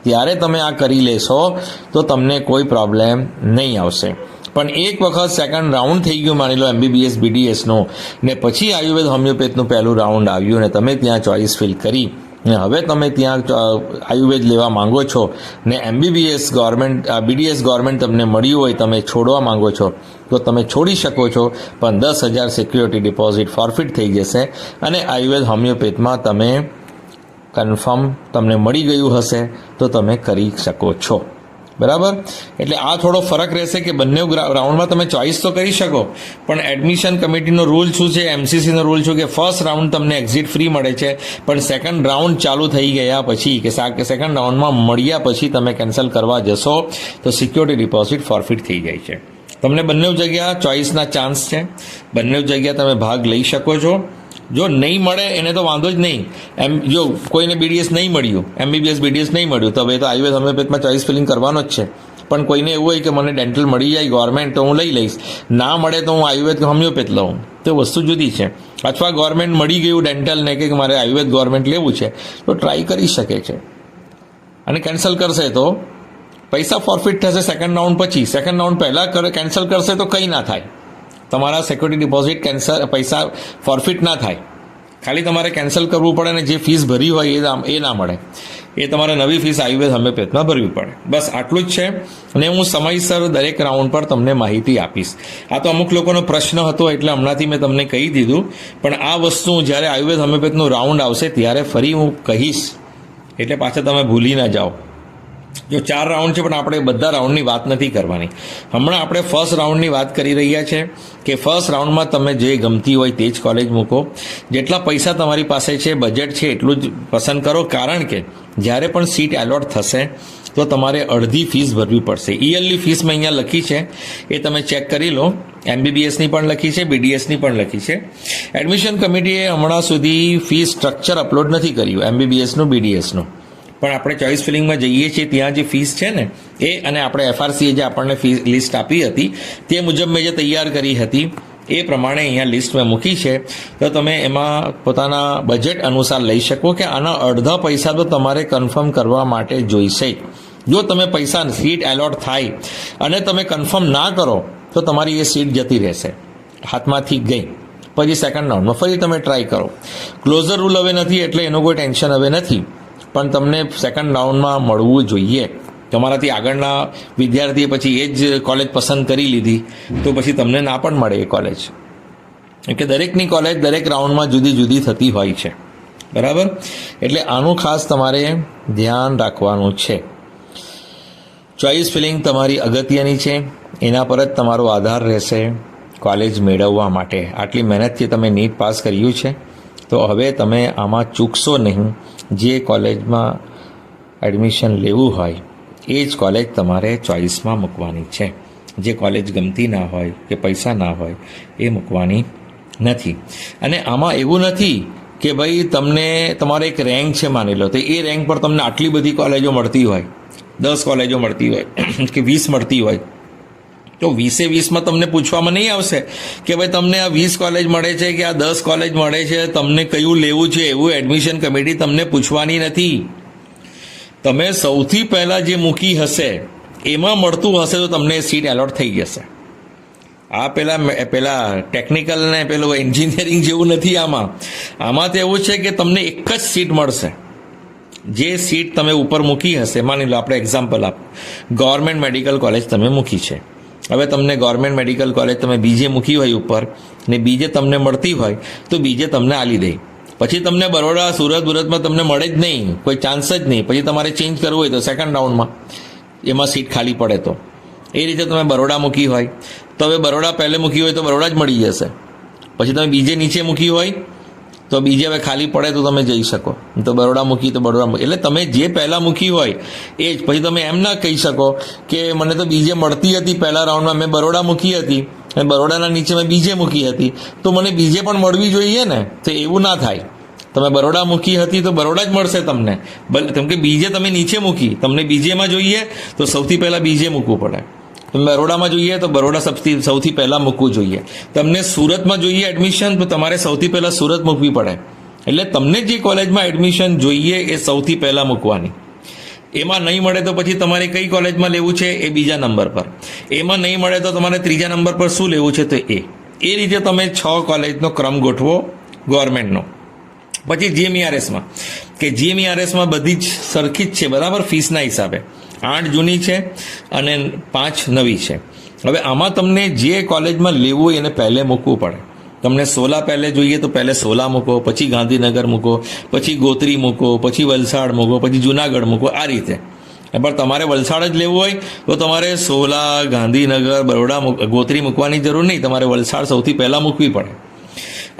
ત્યારે તમે આ કરી લેશો તો તમને કોઈ પ્રોબ્લેમ નહીં આવશે. પણ એક વખત સેકન્ડ રાઉન્ડ થઈ ગયું, માની લો એમબીબીએસ બીડીએસનો, ને પછી આયુર્વેદ હોમિયોપેથનું પહેલું રાઉન્ડ આવ્યું ને તમે ત્યાં ચોઇસ ફિલ કરી ને હવે તમે ત્યાં આયુર્વેદ લેવા માંગો છો ને MBBS ગવર્મેન્ટ BDS ગવર્મેન્ટ તમને મળ્યું હોય, તમે છોડવા માંગો છો તો તમે છોડી શકો છો, પણ 10,000 સિક્યુરિટી ડિપોઝિટ ફોરફિટ થઈ જશે અને આયુર્વેદ હોમિયોપેથમાં તમે કન્ફર્મ તમને મળી ગયું હશે તો તમે કરી શકો છો. બરાબર. એટલે આ થોડો ફરક રહેશે કે બંને રાઉન્ડમાં તમે ચોઇસ તો કરી શકો, પણ એડમિશન કમિટીનો રૂલ શું છે, MCCનો રૂલ શું કે ફર્સ્ટ રાઉન્ડ તમને એક્ઝિટ ફ્રી મળે છે, પણ સેકન્ડ રાઉન્ડ ચાલુ થઈ ગયા પછી કે સેકન્ડ રાઉન્ડમાં મળ્યા પછી તમે કેન્સલ કરવા જશો તો સિક્યોરિટી ડિપોઝિટ ફોરફિટ થઈ જાય છે. તમને બંને જગ્યા ચોઇસના ચાન્સ છે, બંને જગ્યા તમે ભાગ લઈ શકો છો. જો નહીં મળે એને તો વાંધો જ નહીં. જો કોઈને BDS નહીં મળ્યું, MBBS BDS નહીં મળ્યું, તો હવે તો આયુર્વેદ હોમિયોપેથમાં ચોઇસ ફિલિંગ કરવાનો જ છે. પણ કોઈને એવું હોય કે મને ડેન્ટલ મળી જાય ગવર્મેન્ટ તો હું લઈ લઈશ, ના મળે તો હું આયુર્વેદ હોમિયોપેથ લઉં, તો વસ્તુ જુદી છે. અથવા ગવર્મેન્ટ મળી ગયું ડેન્ટલને કે મારે આયુર્વેદ ગવર્મેન્ટ લેવું છે તો ટ્રાય કરી શકે છે, અને કેન્સલ કરશે તો પૈસા ફોરફિટ થશે સેકન્ડ રાઉન્ડ પછી. સેકન્ડ રાઉન્ડ પહેલાં કેન્સલ કરશે તો કંઈ ના થાય, તમારા સિક્યુરિટી ડિપોઝિટ પૈસા ફોરફિટ ના થાય, ખાલી તમારે કેન્સલ કરવું પડે અને જે ફીસ ભરી હોય એ ના મળે, એ તમારે નવી ફીસ આયુર્વેદ હોમિયોપેથમાં ભરવી પડે. બસ આટલું જ છે, અને હું સમયસર દરેક રાઉન્ડ પર તમને માહિતી આપીશ. આ તો અમુક લોકોનો પ્રશ્ન હતો એટલે હમણાંથી મેં તમને કહી દીધું, પણ આ વસ્તુ જ્યારે આયુર્વેદ હોમિયોપેથનું રાઉન્ડ આવશે ત્યારે ફરી હું કહીશ, એટલે પાછા તમે ભૂલી ના જાઓ. જો 4 રાઉન્ડ છે, પણ આપણે બધા રાઉન્ડની વાત નથી કરવાની. હમણાં આપણે ફર્સ્ટ રાઉન્ડની વાત કરી રહ્યા છે કે ફર્સ્ટ રાઉન્ડમાં તમે જે ગમતી હોય તે જ કોલેજ મૂકો, જેટલા પૈસા તમારી પાસે છે, બજેટ છે એટલું જ પસંદ કરો, કારણ કે જ્યારે પણ સીટ એલોટ થશે તો તમારે અડધી ફીસ ભરવી પડશે. યરલી ફીસ મેં અહીંયા લખી છે, એ તમે ચેક કરી લો. MBBSની પણ લખી છે, BDSની પણ લખી છે. એડમિશન કમિટીએ હમણાં સુધી ફીસ સ્ટ્રક્ચર અપલોડ નથી કર્યું MBBSનું BDSનું, પણ આપણે ચોઇસ ફિલિંગમાં જઈએ છીએ ત્યાં જે ફીસ છે ને એ, અને આપણે FRCએ જે આપણને ફી લિસ્ટ આપી હતી તે મુજબ મેં જે તૈયાર કરી હતી એ પ્રમાણે અહીંયા લિસ્ટ મેં મૂકી છે, તો તમે એમાં પોતાના બજેટ અનુસાર લઈ શકો કે આના અડધા પૈસા તો તમારે કન્ફર્મ કરવા માટે જોઈશે. જો તમે પૈસા સીટ એલોટ થાય અને તમે કન્ફર્મ ના કરો તો તમારી એ સીટ જતી રહેશે, હાથમાંથી ગઈ. પછી સેકન્ડ રાઉન્ડમાં ફરી તમે ટ્રાય કરો. ક્લોઝર રૂલ હવે નથી એટલે એનું કોઈ ટેન્શન હવે નથી, પણ તમને સેકન્ડ રાઉન્ડમાં મળવું જોઈએ. તમારાથી આગળના વિદ્યાર્થીએ પછી એ જ કોલેજ પસંદ કરી લીધી તો પછી તમને ના પણ મળે એ કોલેજ, કે દરેકની કોલેજ દરેક રાઉન્ડમાં જુદી જુદી થતી હોય છે. બરાબર. એટલે આનું ખાસ તમારે ધ્યાન રાખવાનું છે. ચોઇસ ફિલિંગ તમારી અગત્યની છે, એના પર જ તમારો આધાર રહેશે કોલેજ મેળવવા માટે. આટલી મહેનતથી તમે નીટ પાસ કર્યું છે તો હવે તમે આમાં ચૂકશો નહીં. જે કોલેજમાં એડમિશન લેવું હોય એ જ કોલેજ તમારે ચોઇસમાં મૂકવાની છે. જે કોલેજ ગમતી ના હોય કે પૈસા ના હોય એ મૂકવાની નથી. અને આમાં એવું નથી કે ભાઈ તમને તમારે એક રેન્ક છે માની લો, તો એ રેન્ક પર તમને આટલી બધી કોલેજો મળતી હોય, 10 કોલેજો મળતી હોય કે 20 મળતી હોય, તો 20માં તમને પૂછવામાં નહીં આવશે કે ભાઈ તમને આ 20 કોલેજ મળે છે કે આ 10 કોલેજ મળે છે, તમને કયું લેવું છે, એવું એડમિશન કમિટી તમને પૂછવાની નથી. તમે સૌથી પહેલાં જે મૂકી હશે એમાં મળતું હશે તો તમને સીટ એલોટ થઈ જશે. આ પેલા ટેકનિકલ ને પેલું એન્જિનિયરિંગ જેવું નથી. આમાં તો એવું છે કે તમને એક જ સીટ મળશે. જે સીટ તમે ઉપર મૂકી હશે, માની લો આપણે એક્ઝામ્પલ આપ, ગવર્મેન્ટ મેડિકલ કોલેજ તમે મૂકી છે, હવે તમને ગવર્મેન્ટ મેડિકલ કોલેજ તમે બીજે મૂકી હોય ઉપર ને બીજે તમને મળતી હોય તો બીજે તમને આલી દે. પછી તમને બરોડા સુરતમાં તમને મળે જ નહીં, કોઈ ચાન્સ જ નહીં. પછી તમારે ચેન્જ કરવું હોય તો સેકન્ડ રાઉન્ડમાં એમાં સીટ ખાલી પડે તો એ રીતે તમે બરોડા મૂકી હોય તો હવે બરોડા પહેલે મૂકી હોય તો બરોડા જ મળી જશે. પછી તમે બીજે નીચે મૂકી હોય તો બીજે હવે ખાલી પડે તો તમે જઈ શકો, તો બરોડા મૂકી તો બરોડા મૂકી. એટલે તમે જે પહેલાં મૂકી હોય એ જ. પછી તમે એમ ના કહી શકો કે મને તો બીજે મળતી હતી પહેલા રાઉન્ડમાં, મેં બરોડા મૂકી હતી અને બરોડાના નીચે મેં બીજે મૂકી હતી તો મને બીજે પણ મળવી જોઈએ ને, તો એવું ના થાય. તમે બરોડા મૂકી હતી તો બરોડા જ મળશે તમને, કેમ કે બીજે તમે નીચે મૂકી, તમને બીજેમાં જોઈએ તો સૌથી પહેલાં બીજે મૂકવું પડે. તમે બરોડામાં જોઈએ તો બરોડા સૌથી પહેલાં મૂકવું જોઈએ. તમને સુરતમાં જોઈએ એડમિશન તો તમારે સૌથી પહેલાં સુરત મૂકવી પડે. એટલે તમને જે કોલેજમાં એડમિશન જોઈએ એ સૌથી પહેલાં મૂકવાની. એમાં નહીં મળે તો પછી તમારે કઈ કોલેજમાં લેવું છે એ બીજા નંબર પર, એમાં નહીં મળે તો તમારે ત્રીજા નંબર પર શું લેવું છે તો એ રીતે તમે 6 કોલેજનો ક્રમ ગોઠવો ગવર્મેન્ટનો. પછી જીએમઈઆરએસમાં કે જીએમઈઆરએસમાં બધી જ સરખી જ છે બરાબર, ફીસના હિસાબે 8 જૂની છે અને 5 નવી છે. હવે આમાં તમને જે કોલેજમાં લેવું હોય એને પહેલે મૂકવું પડે. તમને સોલા પહેલે જોઈએ તો પહેલે સોલા મૂકો, પછી ગાંધીનગર મૂકો, પછી ગોત્રી મૂકો, પછી વલસાડ મૂકો, પછી જુનાગઢ મૂકો, આ રીતે. પણ તમારે વલસાડ જ લેવું હોય તો તમારે સોલા, ગાંધીનગર, બરોડા, ગોત્રી મૂકવાની જરૂર નહીં, તમારે વલસાડ સૌથી પહેલાં મૂકવી પડે.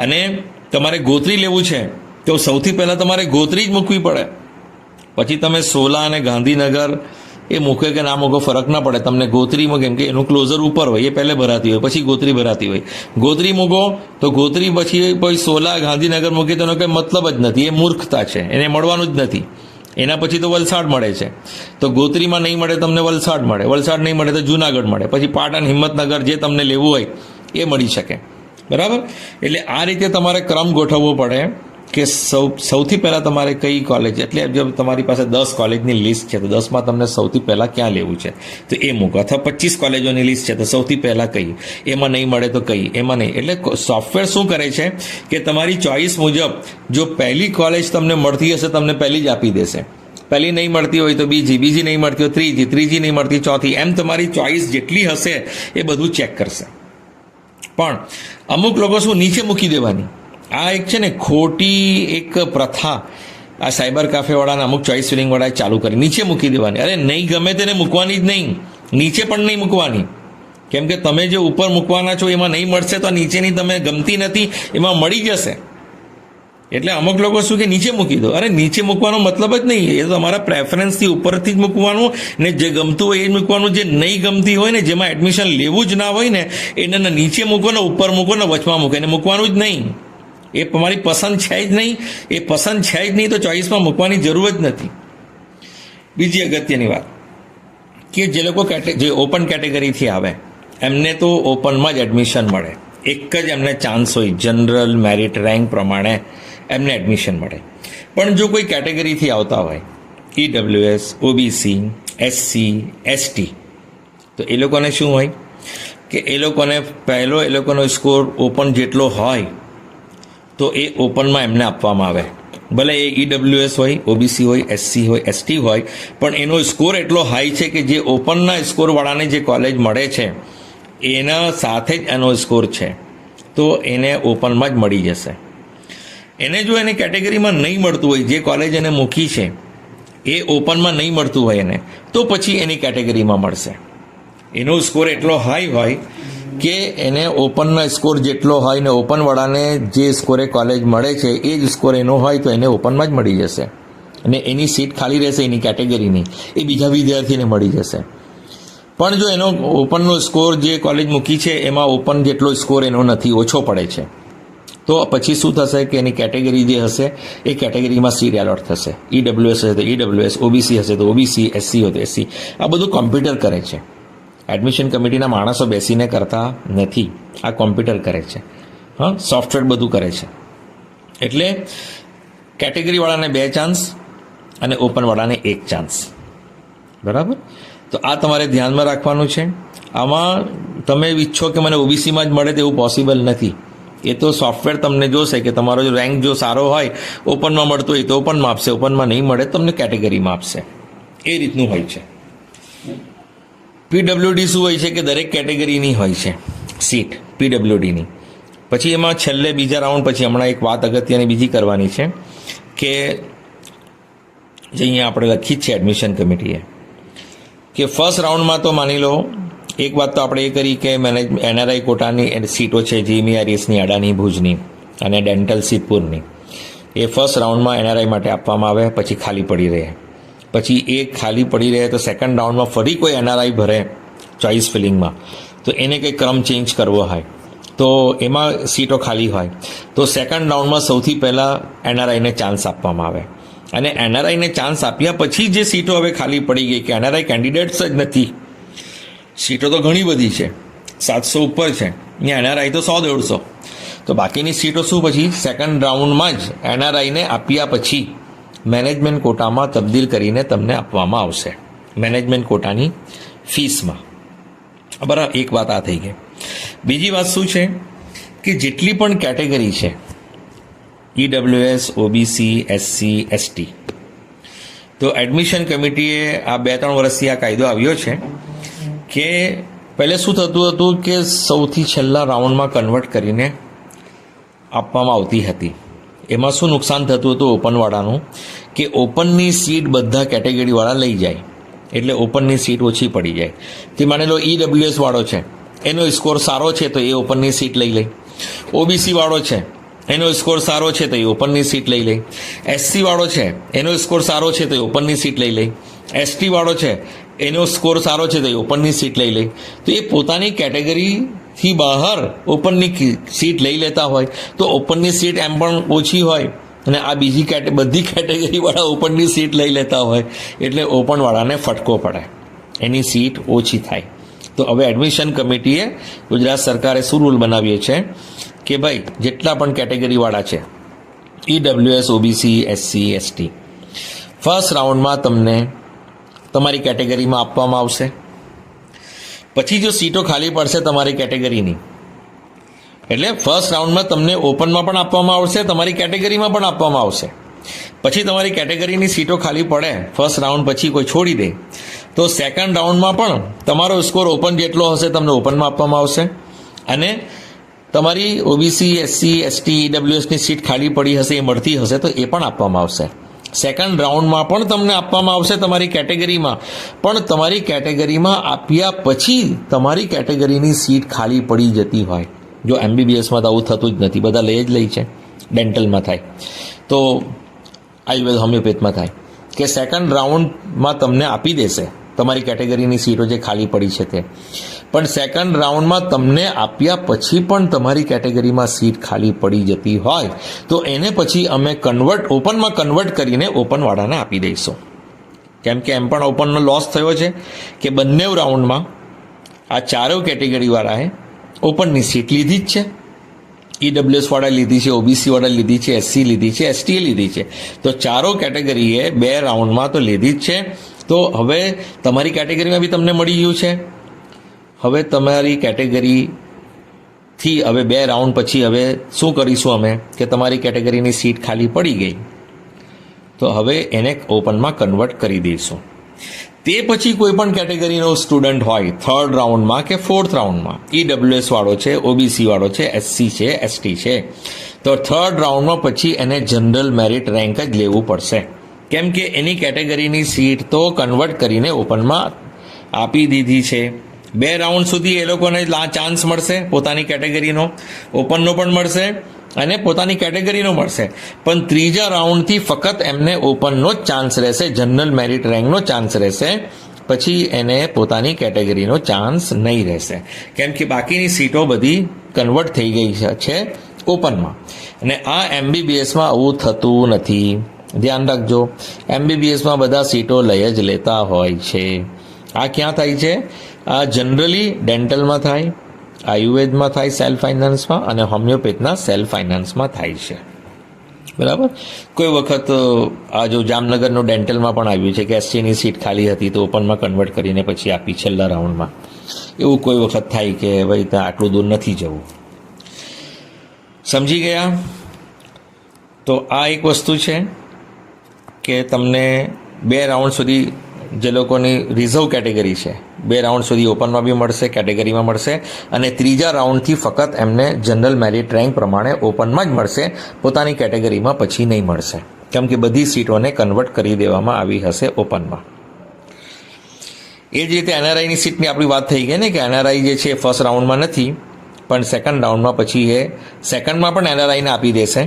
અને તમારે ગોત્રી લેવું છે તો સૌથી પહેલાં તમારે ગોત્રી જ મૂકવી પડે. પછી તમે સોલા અને ગાંધીનગર એ મૂકે કે ના મૂકો ફરક ના પડે, તમને ગોત્રીમાં કેમ કે એનું ક્લોઝર ઉપર હોય, એ પહેલે ભરાતી હોય, પછી ગોત્રી ભરાતી હોય. ગોત્રી મૂકો તો ગોત્રી પછી સોલા, ગાંધીનગર મૂકી તેનો કંઈ મતલબ જ નથી, એ મૂર્ખતા છે, એને મળવાનું જ નથી. એના પછી તો વલસાડ મળે છે, તો ગોત્રીમાં નહીં મળે તમને વલસાડ મળે, વલસાડ નહીં મળે તો જુનાગઢ મળે, પછી પાટણ, હિંમતનગર જે તમને લેવું હોય એ મળી શકે, બરાબર. એટલે આ રીતે તમારે ક્રમ ગોઠવવો પડે કે સૌથી પહેલાં તમારે કઈ કોલેજ, એટલે જો તમારી પાસે 10 કોલેજની લિસ્ટ છે તો 10માં તમને સૌથી પહેલાં ક્યાં લેવું છે તો એ મૂકો, અથવા 25 કોલેજોની લિસ્ટ છે તો સૌથી પહેલાં કઈ, એમાં નહીં મળે તો કઈ, એમાં નહીં. એટલે સોફ્ટવેર શું કરે છે કે તમારી ચોઇસ મુજબ જો પહેલી કોલેજ તમને મળતી હશે તમને પહેલી જ આપી દેશે, પહેલી નહીં મળતી હોય તો બીજી, બીજી નહીં મળતી હોય ત્રીજી, ત્રીજી નહીં મળતી ચોથી, એમ તમારી ચોઇસ જેટલી હશે એ બધું ચેક કરશે. પણ અમુક લોકો શું નીચે મૂકી દેવાની, આ એક છે ને ખોટી એક પ્રથા આ સાયબર કાફેવાળાને અમુક ચોઇસ ફિલિંગવાળાએ ચાલુ કરી, નીચે મૂકી દેવાની. અરે નહીં ગમે તેને મૂકવાની જ નહીં, નીચે પણ નહીં મૂકવાની, કેમ કે તમે જે ઉપર મૂકવાના છો એમાં નહીં મળશે તો નીચેની તમે ગમતી નથી એમાં મળી જશે. એટલે અમુક લોકો શું કે નીચે મૂકી દો, અરે નીચે મૂકવાનો મતલબ જ નહીં, એ તો તમારા પ્રેફરન્સથી ઉપરથી જ મૂકવાનું ને જે ગમતું હોય એ જ મૂકવાનું, જે નહીં ગમતી હોય ને જેમાં એડમિશન લેવું જ ના હોય ને એને નીચે મૂકો ને ઉપર મૂકો ને વચમાં મૂકો, એને મૂકવાનું જ નહીં. એ તમારી પસંદ છે જ નહીં, એ પસંદ છે જ નહીં તો ચોઇસમાં મૂકવાની જરૂર જ નથી. બીજી અગત્યની વાત કે જે લોકો જે ઓપન કેટેગરીથી આવે એમને તો ઓપનમાં જ એડમિશન મળે, એક જ એમને ચાન્સ હોય, જનરલ મેરિટ રેન્ક પ્રમાણે એમને એડમિશન મળે. પણ જો કોઈ કેટેગરીથી આવતા હોય EWS, OBC, SC, ST તો એ લોકોને શું હોય કે એ લોકોને પહેલો એ લોકોનો સ્કોર ઓપન જેટલો હોય તો એ ઓપનમાં એમને આપવામાં આવે. ભલે એ EWS હોય, OBC હોય, SC હોય, ST હોય, પણ એનો સ્કોર એટલો હાઈ છે કે જે ઓપનના સ્કોરવાળાને જે કોલેજ મળે છે એના સાથે જ એનો સ્કોર છે તો એને ઓપનમાં જ મળી જશે. એને જો એને કેટેગરીમાં નહીં મળતું હોય, જે કોલેજ એને મૂકી છે એ ઓપનમાં નહીં મળતું હોય એને, તો પછી એની કેટેગરીમાં મળશે. એનો સ્કોર એટલો હાઈ હોય કે એને ઓપનના સ્કોર જેટલો હોય ને ઓપનવાળાને જે સ્કોરે કોલેજ મળે છે એ જ સ્કોર એનો હોય તો એને ઓપનમાં જ મળી જશે અને એની સીટ ખાલી રહેશે એની કેટેગરીની, એ બીજા વિદ્યાર્થીને મળી જશે. પણ જો એનો ઓપનનો સ્કોર જે કોલેજ મૂકી છે એમાં ઓપન જેટલો સ્કોર એનો નથી, ઓછો પડે છે, તો પછી શું થશે કે એની કેટેગરી જે હશે એ કેટેગરીમાં સીટ એલોટ થશે. EWS હશે તો EWS, OBC હશે તો OBC, SC હોય તો SC. આ બધું કોમ્પ્યુટર કરે છે, એડમિશન કમિટીના માણસો બેસીને કરતા નથી, આ કોમ્પ્યુટર કરે છે. હા, સોફ્ટવેર બધું કરે છે. એટલે કેટેગરીવાળાને 2 ચાન્સ અને ઓપનવાળાને 1 ચાન્સ, બરાબર. તો આ તમારે ધ્યાનમાં રાખવાનું છે. આમાં તમે ઈચ્છો કે મને OBCમાં જ મળે તેવું પોસિબલ નથી. એ તો સોફ્ટવેર તમને જોશે કે તમારો જો રેન્ક જો સારો હોય, ઓપનમાં મળતો હોય તો ઓપનમાં આપશે, ઓપનમાં નહીં મળે તમને કેટેગરીમાં આપશે, એ રીતનું હોય છે. PWD શું હોય છે કે દરેક કેટેગરીની હોય છે સીટ PWDની. પછી એમાં છેલ્લે બીજા રાઉન્ડ પછી હમણાં એક વાત અગત્યની બીજી કરવાની છે કે જે અહીંયા આપણે લખી જ છે એડમિશન કમિટીએ કે ફર્સ્ટ રાઉન્ડમાં તો માની લો એક વાત તો આપણે એ કરી કે NRI કોટાની સીટો છે, GMERSની, અડાની, ભુજની અને ડેન્ટલ સિદ્ધપુરની, એ ફર્સ્ટ રાઉન્ડમાં NRI માટે આપવામાં આવે, પછી ખાલી પડી રહે. પછી એ ખાલી પડી રહે તો સેકન્ડ રાઉન્ડમાં ફરી કોઈ NRI ભરે ચોઇસ ફિલિંગમાં, તો એને કંઈ ક્રમ ચેન્જ કરવો હોય તો એમાં સીટો ખાલી હોય તો સેકન્ડ રાઉન્ડમાં સૌથી પહેલાં NRIને ચાન્સ આપવામાં આવે. અને NRIને ચાન્સ આપ્યા પછી જે સીટો હવે ખાલી પડી ગઈ કે NRI કેન્ડિડેટ્સ જ નથી, સીટો તો ઘણી બધી છે, 700 ઉપર છે, અહીંયા NRI તો 100-150, તો બાકીની સીટો શું પછી સેકન્ડ રાઉન્ડમાં જ NRIને આપ્યા પછી મેનેજમેન્ટ કોટામાં તબદીલ કરીને તમને આપવામાં આવશે, મેનેજમેન્ટ કોટાની ફીસમાં. બરાબર, એક વાત આ થઈ ગઈ. બીજી વાત શું છે કે જેટલી પણ કેટેગરી છે EWS, OBC, SC, ST. તો એડમિશન કમિટીએ આ 2-3 વર્ષથી આ કાયદો આવ્યો છે કે પહેલે શું થતું હતું કે સૌથી છેલ્લા રાઉન્ડમાં કન્વર્ટ કરીને આપવામાં આવતી હતી. એમાં શું નુકસાન થતું હતું ઓપનવાળાનું કે ઓપનની સીટ બધા કેટેગરીવાળા લઈ જાય, એટલે ઓપનની સીટ ઓછી પડી જાય. તે માની લો EWS વાળો છે, એનો સ્કોર સારો છે તો એ ઓપનની સીટ લઈ લે. OBC વાળો છે, એનો સ્કોર સારો છે તો એ ઓપનની સીટ લઈ લે. SC વાળો છે, એનો સ્કોર સારો છે તો એ ઓપનની સીટ લઈ લે. ST વાળો છે, એનો સ્કોર સારો છે તો એ ઓપનની સીટ લઈ લે. તો એ પોતાની કેટેગરીથી બહાર ઓપનની સીટ લઈ લેતા હોય તો ઓપનની સીટ એમ પણ ઓછી હોય અને આ બીજી બધી કેટેગરીવાળા ઓપનની સીટ લઈ લેતા હોય એટલે ઓપનવાળાને ફટકો પડે, એની સીટ ઓછી થાય. તો હવે એડમિશન કમિટીએ ગુજરાત સરકારે શું રૂલ બનાવ્યો છે કે ભાઈ જેટલા પણ કેટેગરીવાળા છે EWS, OBC, SC, ST first રાઉન્ડમાં તમને તમારી કેટેગરીમાં આપવામાં આવશે. પછી જો સીટો ખાલી પડશે તમારી કેટેગરીની, એટલે ફર્સ્ટ રાઉન્ડમાં તમને ઓપનમાં પણ આપવામાં આવશે, તમારી કેટેગરીમાં પણ આપવામાં આવશે. પછી તમારી કેટેગરીની સીટો ખાલી પડે ફર્સ્ટ રાઉન્ડ પછી કોઈ છોડી દે તો સેકન્ડ રાઉન્ડમાં પણ તમારો સ્કોર ઓપન જેટલો હશે તમને ઓપનમાં આપવામાં આવશે. અને તમારી OBC, SC, ST, EWSની સીટ ખાલી પડી હશે, એ મળતી હશે તો એ પણ આપવામાં આવશે. સેકન્ડ રાઉન્ડમાં પણ તમને આપવામાં આવશે તમારી કેટેગરીમાં, પણ તમારી કેટેગરીમાં આપ્યા પછી તમારી કેટેગરીની સીટ ખાલી પડી જતી હોય. જો MBBSમાં તો આવું થતું જ નથી, બધા લઈ જ લે છે. ડેન્ટલમાં થાય તો આયુર્વેદ, હોમિયોપેથમાં થાય કે સેકન્ડ રાઉન્ડમાં તમને આપી દેશે તમારી કેટેગરીની સીટો જે ખાલી પડી છે તે, પણ સેકન્ડ રાઉન્ડમાં તમને આપ્યા પછી પણ તમારી કેટેગરીમાં સીટ ખાલી પડી જતી હોય તો એને પછી અમે ઓપનમાં કન્વર્ટ કરીને ઓપનવાળાને આપી દઈશું. કેમ કે એમ પણ ઓપનનો લોસ થયો છે કે બંને રાઉન્ડમાં આ ચારેય કેટેગરીવાળાએ ઓપનની સીટ લીધી જ છે. EWS વાળા લીધી છે, OBC વાળા લીધી છે, SC લીધી છે, ST લીધી છે. તો ચારો કેટેગરીએ 2 રાઉન્ડમાં તો લીધી જ છે. તો હવે તમારી કેટેગરીમાં બી તમને મળી ગયું છે. હવે તમારી કેટેગરીથી હવે 2 રાઉન્ડ પછી હવે શું કરીશું અમે કે તમારી કેટેગરીની સીટ ખાલી પડી ગઈ તો હવે એને ઓપનમાં કન્વર્ટ કરી દઈશું. તે પછી કોઈ પણ કેટેગરીનો સ્ટુડન્ટ હોય થર્ડ રાઉન્ડમાં કે ફોર્થ રાઉન્ડમાં, EWS વાળો છે, OBC વાળો છે, SC છે, ST છે, તો થર્ડ રાઉન્ડમાં પછી એને જનરલ મેરિટ રેન્ક જ લેવું પડશે. કેમ કે એની કેટેગરીની સીટ તો કન્વર્ટ કરીને ઓપનમાં આપી દીધી છે. 2 રાઉન્ડ સુધી એ લોકોને ચાન્સ મળશે, પોતાની કેટેગરીનો ઓપનનો પણ મળશે અને પોતાની કેટેગરીનો મળશે, પણ ત્રીજા રાઉન્ડથી ફક્ત એમને ઓપનનો જ ચાન્સ રહેશે, જનરલ મેરિટ રેન્કનો ચાન્સ રહેશે. પછી એને પોતાની કેટેગરીનો ચાન્સ નહીં રહેશે, કેમ કે બાકીની સીટો બધી કન્વર્ટ થઈ ગઈ છે ઓપનમાં. અને આ MBBSમાં આવું થતું નથી, ધ્યાન રાખજો. MBBSમાં બધા સીટો લઈ જ લેતા હોય છે. આ ક્યાં થાય છે? આ જનરલી ડેન્ટલમાં થાય, આયુર્વેદમાં થાય સેલ્ફ ફાઇનાન્સમાં, અને હોમિયોપેથના સેલ્ફ ફાઇનાન્સમાં થાય છે. બરાબર. કોઈ વખત આ જો જામનગરનું ડેન્ટલમાં પણ આવ્યું છે કે SCની સીટ ખાલી હતી તો ઓપનમાં કન્વર્ટ કરીને પછી આપી છેલ્લા રાઉન્ડમાં. એવું કોઈ વખત થાય કે ભાઈ ત્યાં આટલું દૂર નથી જવું. સમજી ગયા? તો આ એક વસ્તુ છે કે તમને 2 રાઉન્ડ સુધી જે લોકોની રિઝર્વ કેટેગરી છે 2 રાઉન્ડ સુધી ઓપનમાં બી મળશે, કેટેગરીમાં મળશે, અને ત્રીજા રાઉન્ડથી ફક્ત એમને જનરલ મેરિટ રેન્ક પ્રમાણે ઓપનમાં જ મળશે, પોતાની કેટેગરીમાં પછી નહીં મળશે, કેમ કે બધી સીટોને કન્વર્ટ કરી દેવામાં આવી હશે ઓપનમાં. એ જ રીતે NRIની સીટની આપણી વાત થઈ ગઈ ને કે NRI જે છે ફર્સ્ટ રાઉન્ડમાં નથી, પણ સેકન્ડ રાઉન્ડમાં પછી એ સેકન્ડમાં પણ NRIને આપી દેશે,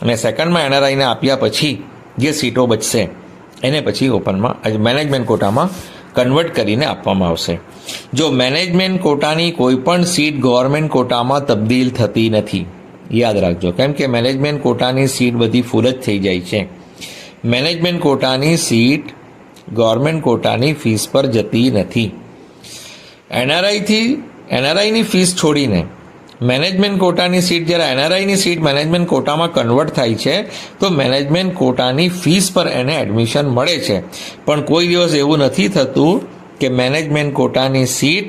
અને સેકન્ડમાં NRIને આપ્યા પછી જે સીટો બચશે એને પછી ઓપનમાં મેનેજમેન્ટ કોટામાં કન્વર્ટ કરીને આપવામાં આવશે. જો મેનેજમેન્ટ કોટાની કોઈ પણ સીટ ગવર્મેન્ટ કોટામાં તબદીલ થતી નથી, યાદ રાખજો, કેમ કે મેનેજમેન્ટ કોટાની સીટ બધી ફૂલ જ થઈ જાય છે. મેનેજમેન્ટ કોટાની સીટ ગવર્મેન્ટ કોટાની ફીસ પર જતી નથી. NRIની ફીસ છોડીને મેનેજમેન્ટ કોટાની સીટ, જ્યારે NRIની સીટ મેનેજમેન્ટ કોટામાં કન્વર્ટ થાય છે તો મેનેજમેન્ટ કોટાની ફીસ પર એને એડમિશન મળે છે. પણ કોઈ દિવસ એવું નથી થતું કે મેનેજમેન્ટ કોટાની સીટ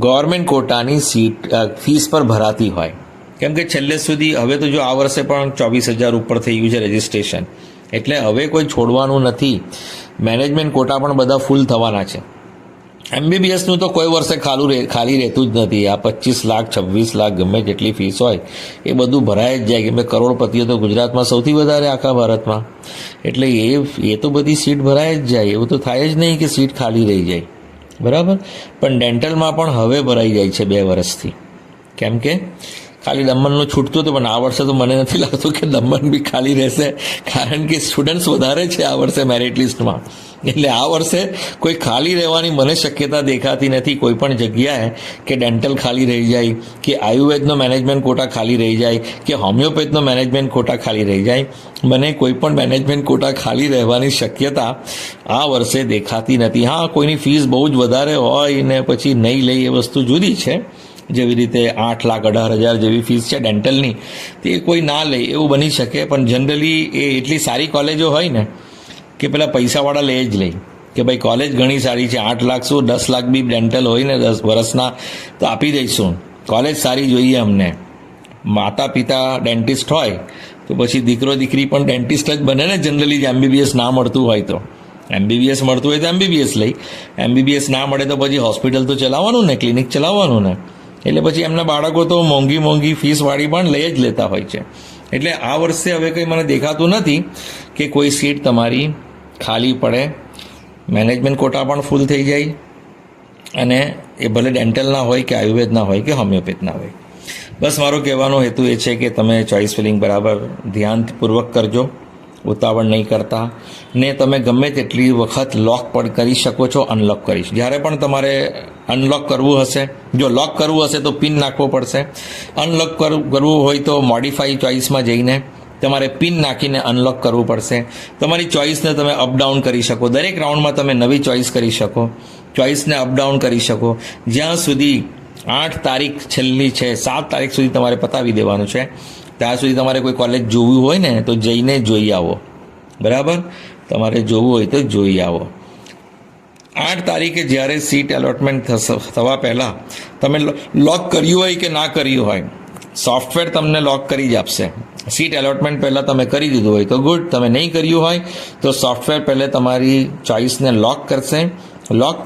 ગવર્મેન્ટ કોટાની સીટ ફીસ પર ભરાતી હોય. કેમ કે છેલ્લે સુધી હવે તો જો આ વર્ષે પણ 24,000 ઉપર થઈ ગયું છે રજિસ્ટ્રેશન, એટલે હવે કોઈ છોડવાનું નથી. મેનેજમેન્ટ કોટા પણ બધા ફૂલ થવાના છે. MBBSનું તો કોઈ વર્ષે ખાલી રહેતું જ નથી. આ 25 લાખ 26 લાખ ગમે જેટલી ફીસ હોય એ બધું ભરાય જ જાય. કેમ કે કરોડપતિઓ તો ગુજરાતમાં સૌથી વધારે આખા ભારતમાં, એટલે એ તો બધી સીટ ભરાય જ જાય. એવું તો થાય જ નહીં કે સીટ ખાલી રહી જાય, બરાબર. પણ ડેન્ટલમાં પણ હવે ભરાઈ જાય છે 2 વર્ષથી. કેમ કે ખાલી દમણનું છૂટતું હતું, પણ આ વર્ષે તો મને નથી લાગતું કે દમણ બી ખાલી રહેશે, કારણ કે સ્ટુડન્ટ્સ વધારે છે આ વર્ષે મેરિટ લિસ્ટમાં. એટલે આ વર્ષે કોઈ ખાલી રહેવાની મને શક્યતા દેખાતી નથી કોઈ પણ જગ્યાએ, કે ડેન્ટલ ખાલી રહી જાય, કે આયુર્વેદનો મેનેજમેન્ટ કોટા ખાલી રહી જાય, કે હોમિયોપેથનો મેનેજમેન્ટ કોટા ખાલી રહી જાય. મને કોઈ પણ મેનેજમેન્ટ કોટા ખાલી રહેવાની શક્યતા આ વર્ષે દેખાતી નથી. હા, કોઈની ફીસ બહુ જ વધારે હોય ને પછી નહીં લે એ વસ્તુ જુદી છે. જેવી રીતે 8,18,000 જેવી ફીસ છે ડેન્ટલની, તે કોઈ ના લે એવું બની શકે. પણ જનરલી એ એટલી સારી કોલેજો હોય ને કે પેલા પૈસાવાળા લે જ લે, કે ભાઈ કોલેજ ઘણી સારી છે, 8 લાખ શું 10 લાખ બી ડેન્ટલ હોય ને 10 વર્ષના તો આપી દઈશું. કોલેજ સારી જોઈએ અમને. માતા પિતા ડેન્ટિસ્ટ હોય તો પછી દીકરો દીકરી પણ ડેન્ટિસ્ટ જ બને ને જનરલી. જે MBBS ના મળતું હોય તો MBBS મળતું હોય તો MBBS લઈ, MBBS ના મળે તો પછી હોસ્પિટલ તો ચલાવવાનું ને, ક્લિનિક ચલાવવાનું ને. એટલે પછી એમના બાળકો તો મોંઘી ફીસવાળી પણ લઈ જ લેતા હોય છે. એટલે આ વર્ષે હવે કંઈ મને દેખાતું નથી કે કોઈ સીટ તમારી ખાલી પડે. મેનેજમેન્ટ કોટા પણ ફૂલ થઈ જાય, અને એ ભલે ડેન્ટલના હોય કે આયુર્વેદના હોય કે હોમિયોપેથના હોય. બસ મારો કહેવાનો હેતુ એ છે કે તમે ચોઇસ ફિલિંગ બરાબર ધ્યાનપૂર્વક કરજો, ઉતાવળ નહીં કરતા. ને તમે ગમે તેટલી વખત લોક પણ કરી શકો છો, અનલોક કરીશ. જ્યારે પણ તમારે અનલોક કરવું હશે, જો લોક કરવું હશે તો પિન નાખવો પડશે. અનલોક કરવું હોય તો મોડિફાઈ ચોઇસમાં જઈને તમારે પિન નાખીને અનલોક કરવું પડશે. તમારી ચોઇસને તમે અપડાઉન કરી શકો. દરેક રાઉન્ડમાં તમે નવી ચોઇસ કરી શકો, ચોઇસને અપડાઉન કરી શકો. જ્યાં સુધી 8 તારીખ છેલ્લી છે, 7 તારીખ સુધી તમારે પતાવી દેવાનું છે. ત્યાં સુધી તમારે કોઈ કોલેજ જોવું હોય ને તો જઈને જોઈ આવો, બરાબર. તમારે જોવું હોય તો જોઈ આવો. 8 તારીખે જ્યારે સીટ એલોટમેન્ટ થવા પહેલાં તમે લોક કર્યું હોય કે ના કર્યું હોય, સોફ્ટવેર તમને લોક કરી જ આપશે. સીટ એલોટમેન્ટ પહેલાં તમે કરી દીધું હોય તો ગુડ, તમે નહીં કર્યું હોય તો સોફ્ટવેર પહેલાં તમારી ચોઇસને લોક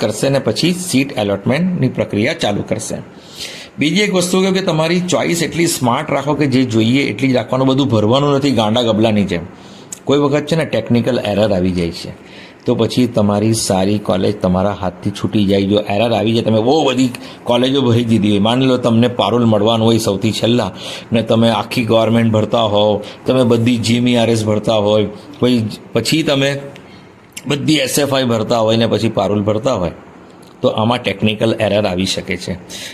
કરશે ને પછી સીટ એલોટમેન્ટની પ્રક્રિયા ચાલુ કરશે. બીજી એક વસ્તુ કહ્યું કે તમારી ચોઇસ એટલી સ્માર્ટ રાખો કે જે જોઈએ એટલી જ રાખવાનું, બધું ભરવાનું નથી ગાંડા ગબલાની જેમ. કોઈ વખત છે ને ટેકનિકલ એરર આવી જાય છે તો પછી તમારી સારી કોલેજ તમારા હાથથી છૂટી જાય. જો એરર આવી જાય, તમે બહુ બધી કોલેજો ભરી દીધી હોય, માની લો તમને પારોલ મળવાનું હોય સૌથી છેલ્લા, ને તમે આખી ગવર્મેન્ટ ભરતા હોવ, તમે બધી GMERS ભરતા હોય, પછી તમે બધી SFI ભરતા હોય ને પછી પારોલ ભરતા હોય, તો આમાં ટેકનિકલ એરર આવી શકે છે.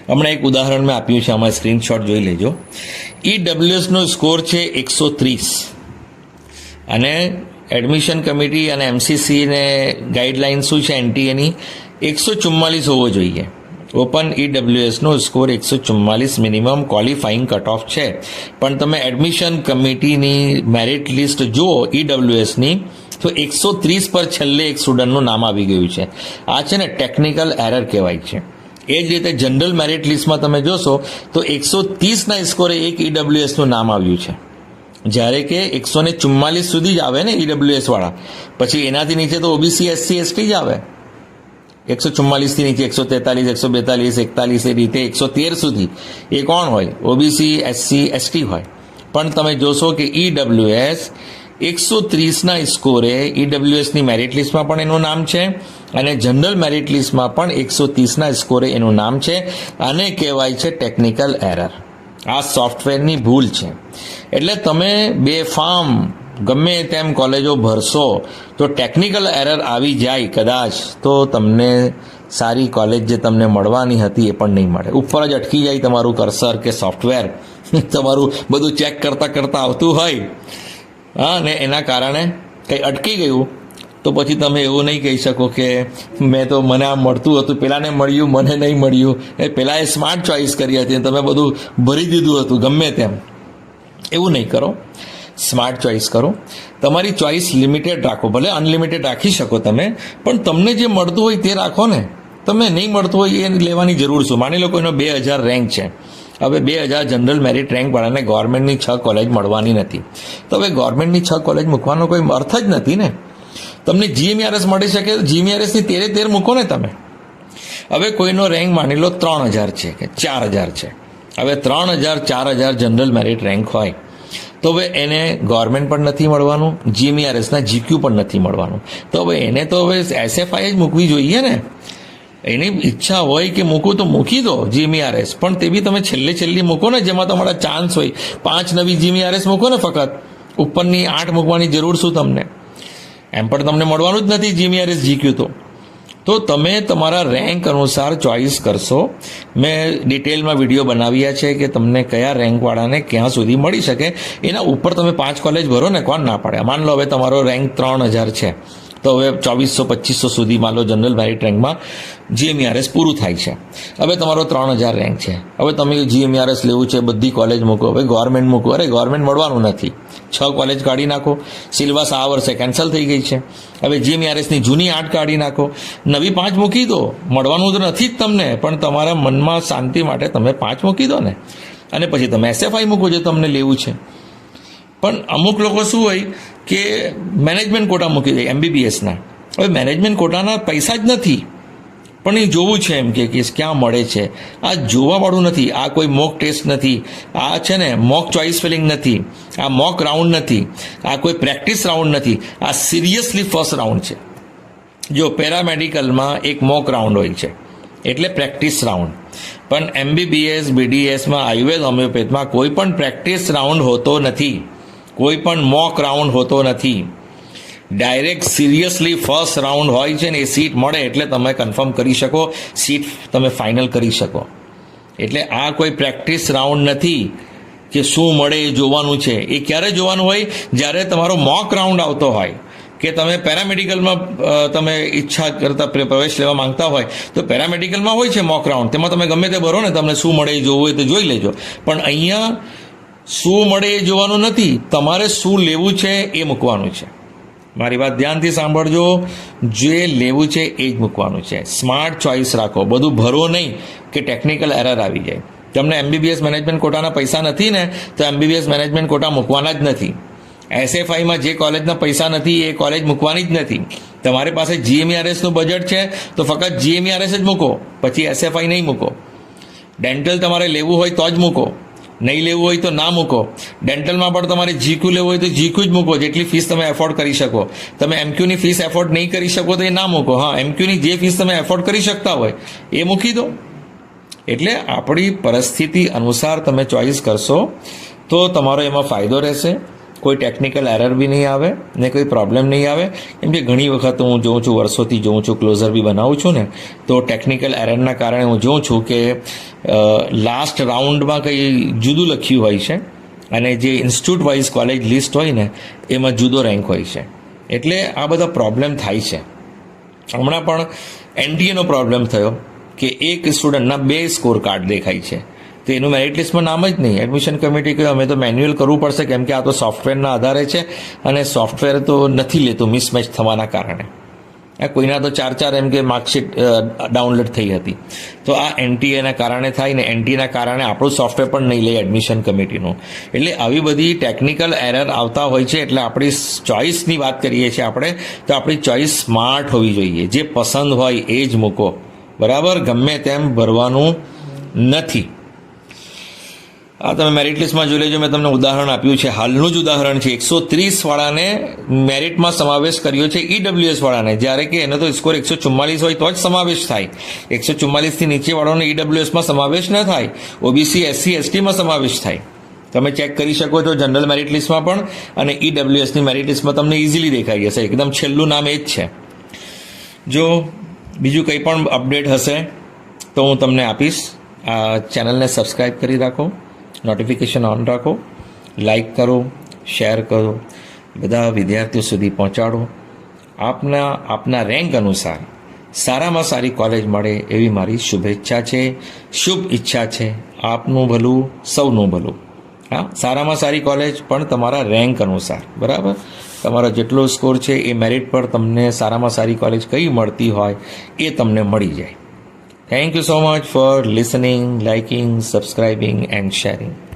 હમણાં એક ઉદાહરણ મેં આપ્યું છે, આમાં સ્ક્રીનશોટ જોઈ લેજો. EWSનો સ્કોર છે 130, અને એડમિશન કમિટી અને MCC ને ગાઈડલાઇન શું છે NTA ની 144 હોવો જોઈએ. ઓપન EWSનો score 144 minimum qualifying cut off છે. પણ તમે એડમિશન કમિટીની મેરિટ લિસ્ટ જુઓ EWSની તો 130 પર છેલ્લે એક સ્ટુડન્ટનું નામ આવી ગયું છે. આ છે ને ટેકનિકલ એરર કહેવાય છે. એ જ રીતે જનરલ મેરિટ લિસ્ટમાં તમે જોશો તો 130ના સ્કોરે એક EWSનું નામ આવ્યું છે, જ્યારે કે 144 સુધી જ આવે ને EWS વાળા. પછી એનાથી નીચે તો OBC SC ST જ આવે. 144 થી નીચે 143, 142, 41 એ રીતે 113 સુધી એ કોણ હોય? OBC SC ST હોય. પણ તમે જોશો કે EWS 130ના સ્કોરે EWSની મેરિટ લિસ્ટમાં પણ એનું નામ છે, અને જનરલ મેરિટ લિસ્ટમાં પણ 130ના સ્કોરે એનું નામ છે. આને કહેવાય છે ટેકનિકલ એરર. આ સોફ્ટવેરની ભૂલ છે. એટલે તમે બેફામ ગમે તેમ કોલેજો ભરશો તો ટેકનિકલ એરર આવી જાય કદાચ તો તમને સારી કોલેજ જે તમને મળવાની હતી એ પણ નહીં મળે. ઉપર જ અટકી જાય તમારું કર્સર કે સોફ્ટવેર, તમારું બધું ચેક કરતાં આવતું હોય, હા, ને એના કારણે કંઈ અટકી ગયું તો પછી તમે એવું નહીં કહી શકો કે મને આ મળતું હતું, પેલાને મળ્યું મને નહીં મળ્યું. પેલાએ સ્માર્ટ ચોઇસ કરી હતી, તમે બધું ભરી દીધું હતું ગમે તેમ. એવું નહીં કરો, સ્માર્ટ ચોઇસ કરો. તમારી ચોઇસ લિમિટેડ રાખો, ભલે અનલિમિટેડ રાખી શકો તમે, પણ તમને જે મળતું હોય તે રાખો ને. તમે નહીં મળતું હોય એ લેવાની જરૂર શું? માની લો કોઈનો 2000 રેન્ક છે હવે 2000 જનરલ મેરિટ રેન્કવાળાને ગવર્મેન્ટની 6 કોલેજ મળવાની નથી. તો હવે ગવર્મેન્ટની 6 કોલેજ મૂકવાનો કોઈ અર્થ જ નથી ને. તમને GMRS મળી શકે તો GMRSની 13 મૂકો ને તમે. હવે કોઈનો રેન્ક માની લો 3000 છે કે 4000 છે. હવે 3000 4000 જનરલ મેરિટ રેન્ક હોય તો હવે એને ગવર્મેન્ટ પણ નથી મળવાનું, GMRSના GQ પણ નથી મળવાનું. તો હવે એને તો હવે SFI જ મૂકવી જોઈએ ને. એની ઈચ્છા હોય કે મૂકું તો મૂકી દો GMRS, પણ તે બી તમે છેલ્લી મૂકો ને, જેમાં તમારા ચાન્સ હોય. 5 નવી GMRS મૂકો ને ફક્ત, ઉપરની 8 મૂકવાની જરૂર શું તમને? એમ પણ તમને મળવાનું જ નથી GMRS GQ. તો તમે તમારા રેન્ક અનુસાર ચોઇસ કરશો. મેં ડિટેલમાં વિડીયો બનાવ્યા છે કે તમને કયા રેન્કવાળાને ક્યાં સુધી મળી શકે. એના ઉપર તમે 5 કોલેજ ભરો ને, કોણ ના પાડે. માન લો હવે તમારો રેન્ક 3000 છે, તો હવે 2400-2500 સુધી માન લો જનરલ મેરિટ રેન્કમાં GMRS પૂરું થાય છે. હવે તમારો 3000 રેન્ક છે. હવે તમે GMRS લેવું છે, બધી કોલેજ મૂકો, હવે ગવર્મેન્ટ મૂકો. અરે ગવર્મેન્ટ મળવાનું નથી, 6 કોલેજ કાઢી નાખો. સિલેબસ આ વર્ષે કેન્સલ થઈ ગઈ છે. હવે GMRSની જૂની 8 કાઢી નાખો, નવી 5 મૂકી દો. મળવાનું તો નથી જ તમને, પણ તમારા મનમાં શાંતિ માટે તમે 5 મૂકી દો ને, અને પછી તમે SFI મૂકો જે તમને લેવું છે. પણ અમુક લોકો શું હોય કે મેનેજમેન્ટ કોટા મૂકી દે MBBSના. હવે મેનેજમેન્ટ કોટાના પૈસા જ નથી, પણ એ જોવું છે એમ કે ક્યાં મળે છે. આ જોવાવાળું નથી. આ કોઈ મોક ટેસ્ટ નથી. આ છે ને મોક ચોઇસ ફિલિંગ નથી. આ મોક રાઉન્ડ નથી. આ કોઈ પ્રેક્ટિસ રાઉન્ડ નથી. આ સિરિયસલી ફર્સ્ટ રાઉન્ડ છે. જો પેરામેડિકલમાં એક મોક રાઉન્ડ હોય છે એટલે પ્રેક્ટિસ રાઉન્ડ, પણ MBBS BDSમાં આયુર્વેદ હોમિયોપેથમાં કોઈ પણ પ્રેક્ટિસ રાઉન્ડ હોતો નથી, કોઈ પણ મોક રાઉન્ડ હોતો નથી. ડાયરેક્ટ સિરિયસલી ફર્સ્ટ રાઉન્ડ હોય છે ને, એ સીટ મળે એટલે તમે કન્ફર્મ કરી શકો, સીટ તમે ફાઇનલ કરી શકો. એટલે આ કોઈ પ્રેક્ટિસ રાઉન્ડ નથી કે શું મળે એ જોવાનું છે. એ ક્યારે જોવાનું હોય? જ્યારે તમારો મોક રાઉન્ડ આવતો હોય કે તમે પેરામેડિકલમાં તમે ઈચ્છા કરતા પ્રવેશ લેવા માંગતા હોય તો પેરામેડિકલમાં હોય છે મોક રાઉન્ડ. તેમાં તમે ગમે તે ભરો ને, તમને શું મળે એ જોવું હોય તો જોઈ લેજો. પણ અહીંયા શું મળે એ જોવાનું નથી, તમારે શું લેવું છે એ મૂકવાનું છે. મારી વાત ધ્યાનથી સાંભળજો. જે લેવું છે એ જ મૂકવાનું છે. સ્માર્ટ ચોઇસ રાખો, બધું ભરો નહીં કે ટેકનિકલ એરર આવી જાય. તમને MBBS મેનેજમેન્ટ કોટાના પૈસા નથી ને, તો MBBS મેનેજમેન્ટ કોટા મૂકવાના જ નથી. SFIમાં જે કોલેજના પૈસા નથી એ કોલેજ મૂકવાની જ નથી. તમારી પાસે GMRSનું બજેટ છે તો ફક્ત GMRS જ મૂકો, પછી SFI નહીં મૂકો. ડેન્ટલ તમારે લેવું હોય તો જ મૂકો, નહીં લેવું હોય તો ના મૂકો. ડેન્ટલમાં પણ તમારે GQ લેવું હોય તો GQ જ મૂકો, જેટલી ફીસ તમે એફોર્ડ કરી શકો. તમે MQની ફીસ એફોર્ડ નહીં કરી શકો તો એ ના મૂકો. હા, MQની જે ફીસ તમે એફોર્ડ કરી શકતા હોય એ મૂકી દો. એટલે આપણી પરિસ્થિતિ અનુસાર તમે ચોઇસ કરશો તો તમારો એમાં ફાયદો રહેશે. કોઈ ટેકનિકલ એરર બી નહીં આવે ને કોઈ પ્રોબ્લેમ નહીં આવે. કેમ કે ઘણી વખત હું જોઉં છું, વર્ષોથી જોઉં છું, ક્લોઝર બી બનાવું છું ને, તો ટેકનિકલ એરરના કારણે હું જોઉં છું કે લાસ્ટ રાઉન્ડમાં કંઈ જુદું લખ્યું હોય છે અને જે ઇન્સ્ટિટ્યૂટ વાઇઝ કોલેજ લિસ્ટ હોય ને એમાં જુદો રેન્ક હોય છે. એટલે આ બધા પ્રોબ્લેમ થાય છે. હમણાં પણ NTA નો પ્રોબ્લેમ થયો કે એક સ્ટુડન્ટના 2 સ્કોર કાર્ડ દેખાય છે, તો એનું મેરિટ લિસ્ટમાં નામ જ નહીં. એડમિશન કમિટી કહ્યું અમે તો મેન્યુઅલ કરવું પડશે, કેમ કે આ તો સોફ્ટવેરના આધારે છે અને સોફ્ટવેર તો નથી લેતું મિસમેચ થવાના કારણે. કોઈના તો 4 એમ કે માર્કશીટ ડાઉનલોડ થઈ હતી. તો આ NTAના કારણે થાય ને, NTAના કારણે આપણું સોફ્ટવેર પણ નહીં લે એડમિશન કમિટીનું. એટલે આવી બધી ટેકનિકલ એરર આવતા હોય છે. એટલે આપણી ચોઇસની વાત કરીએ છીએ આપણે, તો આપણી ચોઇસ સ્માર્ટ હોવી જોઈએ. જે પસંદ હોય એ જ મૂકો, બરાબર? ગમે તેમ ભરવાનું નથી. આ તમે મેરિટ લિસ્ટમાં જોઈ લેજો. મેં તમને ઉદાહરણ આપ્યું છે, હાલનું જ ઉદાહરણ છે. 130 વાળાને મેરિટમાં સમાવેશ કર્યો છે EWS વાળાને, જ્યારે કે એનો તો સ્કોર 144 હોય તો જ સમાવેશ થાય. 144 થી નીચે વાળાનો EWSમાં સમાવેશ ન થાય, OBC SC STમાં સમાવેશ થાય. તમે ચેક કરી શકો છો જનરલ મેરિટ લિસ્ટમાં પણ, અને EWSની મેરિટ લિસ્ટમાં તમને ઇઝીલી દેખાઈ જશે. એકદમ છેલ્લું નામ એ જ છે. જો બીજું કંઈ પણ અપડેટ હશે તો હું તમને આપીશ. આ ચેનલને સબસ્ક્રાઈબ કરી રાખો, નોટિફિકેશન ઓન રાખો, લાઈક કરો, શેર કરો, બધા વિદ્યાર્થીઓ સુધી પહોંચાડો. આપના રેન્ક અનુસાર સારામાં સારી કોલેજ મળે એવી મારી શુભેચ્છા છે, શુભ ઈચ્છા છે. આપનું ભલું, સૌનું ભલું. હા, સારામાં સારી કોલેજ પણ તમારા રેન્ક અનુસાર, બરાબર? તમારો જેટલો સ્કોર છે એ મેરિટ પર તમને સારામાં સારી કોલેજ કઈ મળતી હોય એ તમને મળી જાય. Thank you so much for listening, liking, subscribing, and sharing.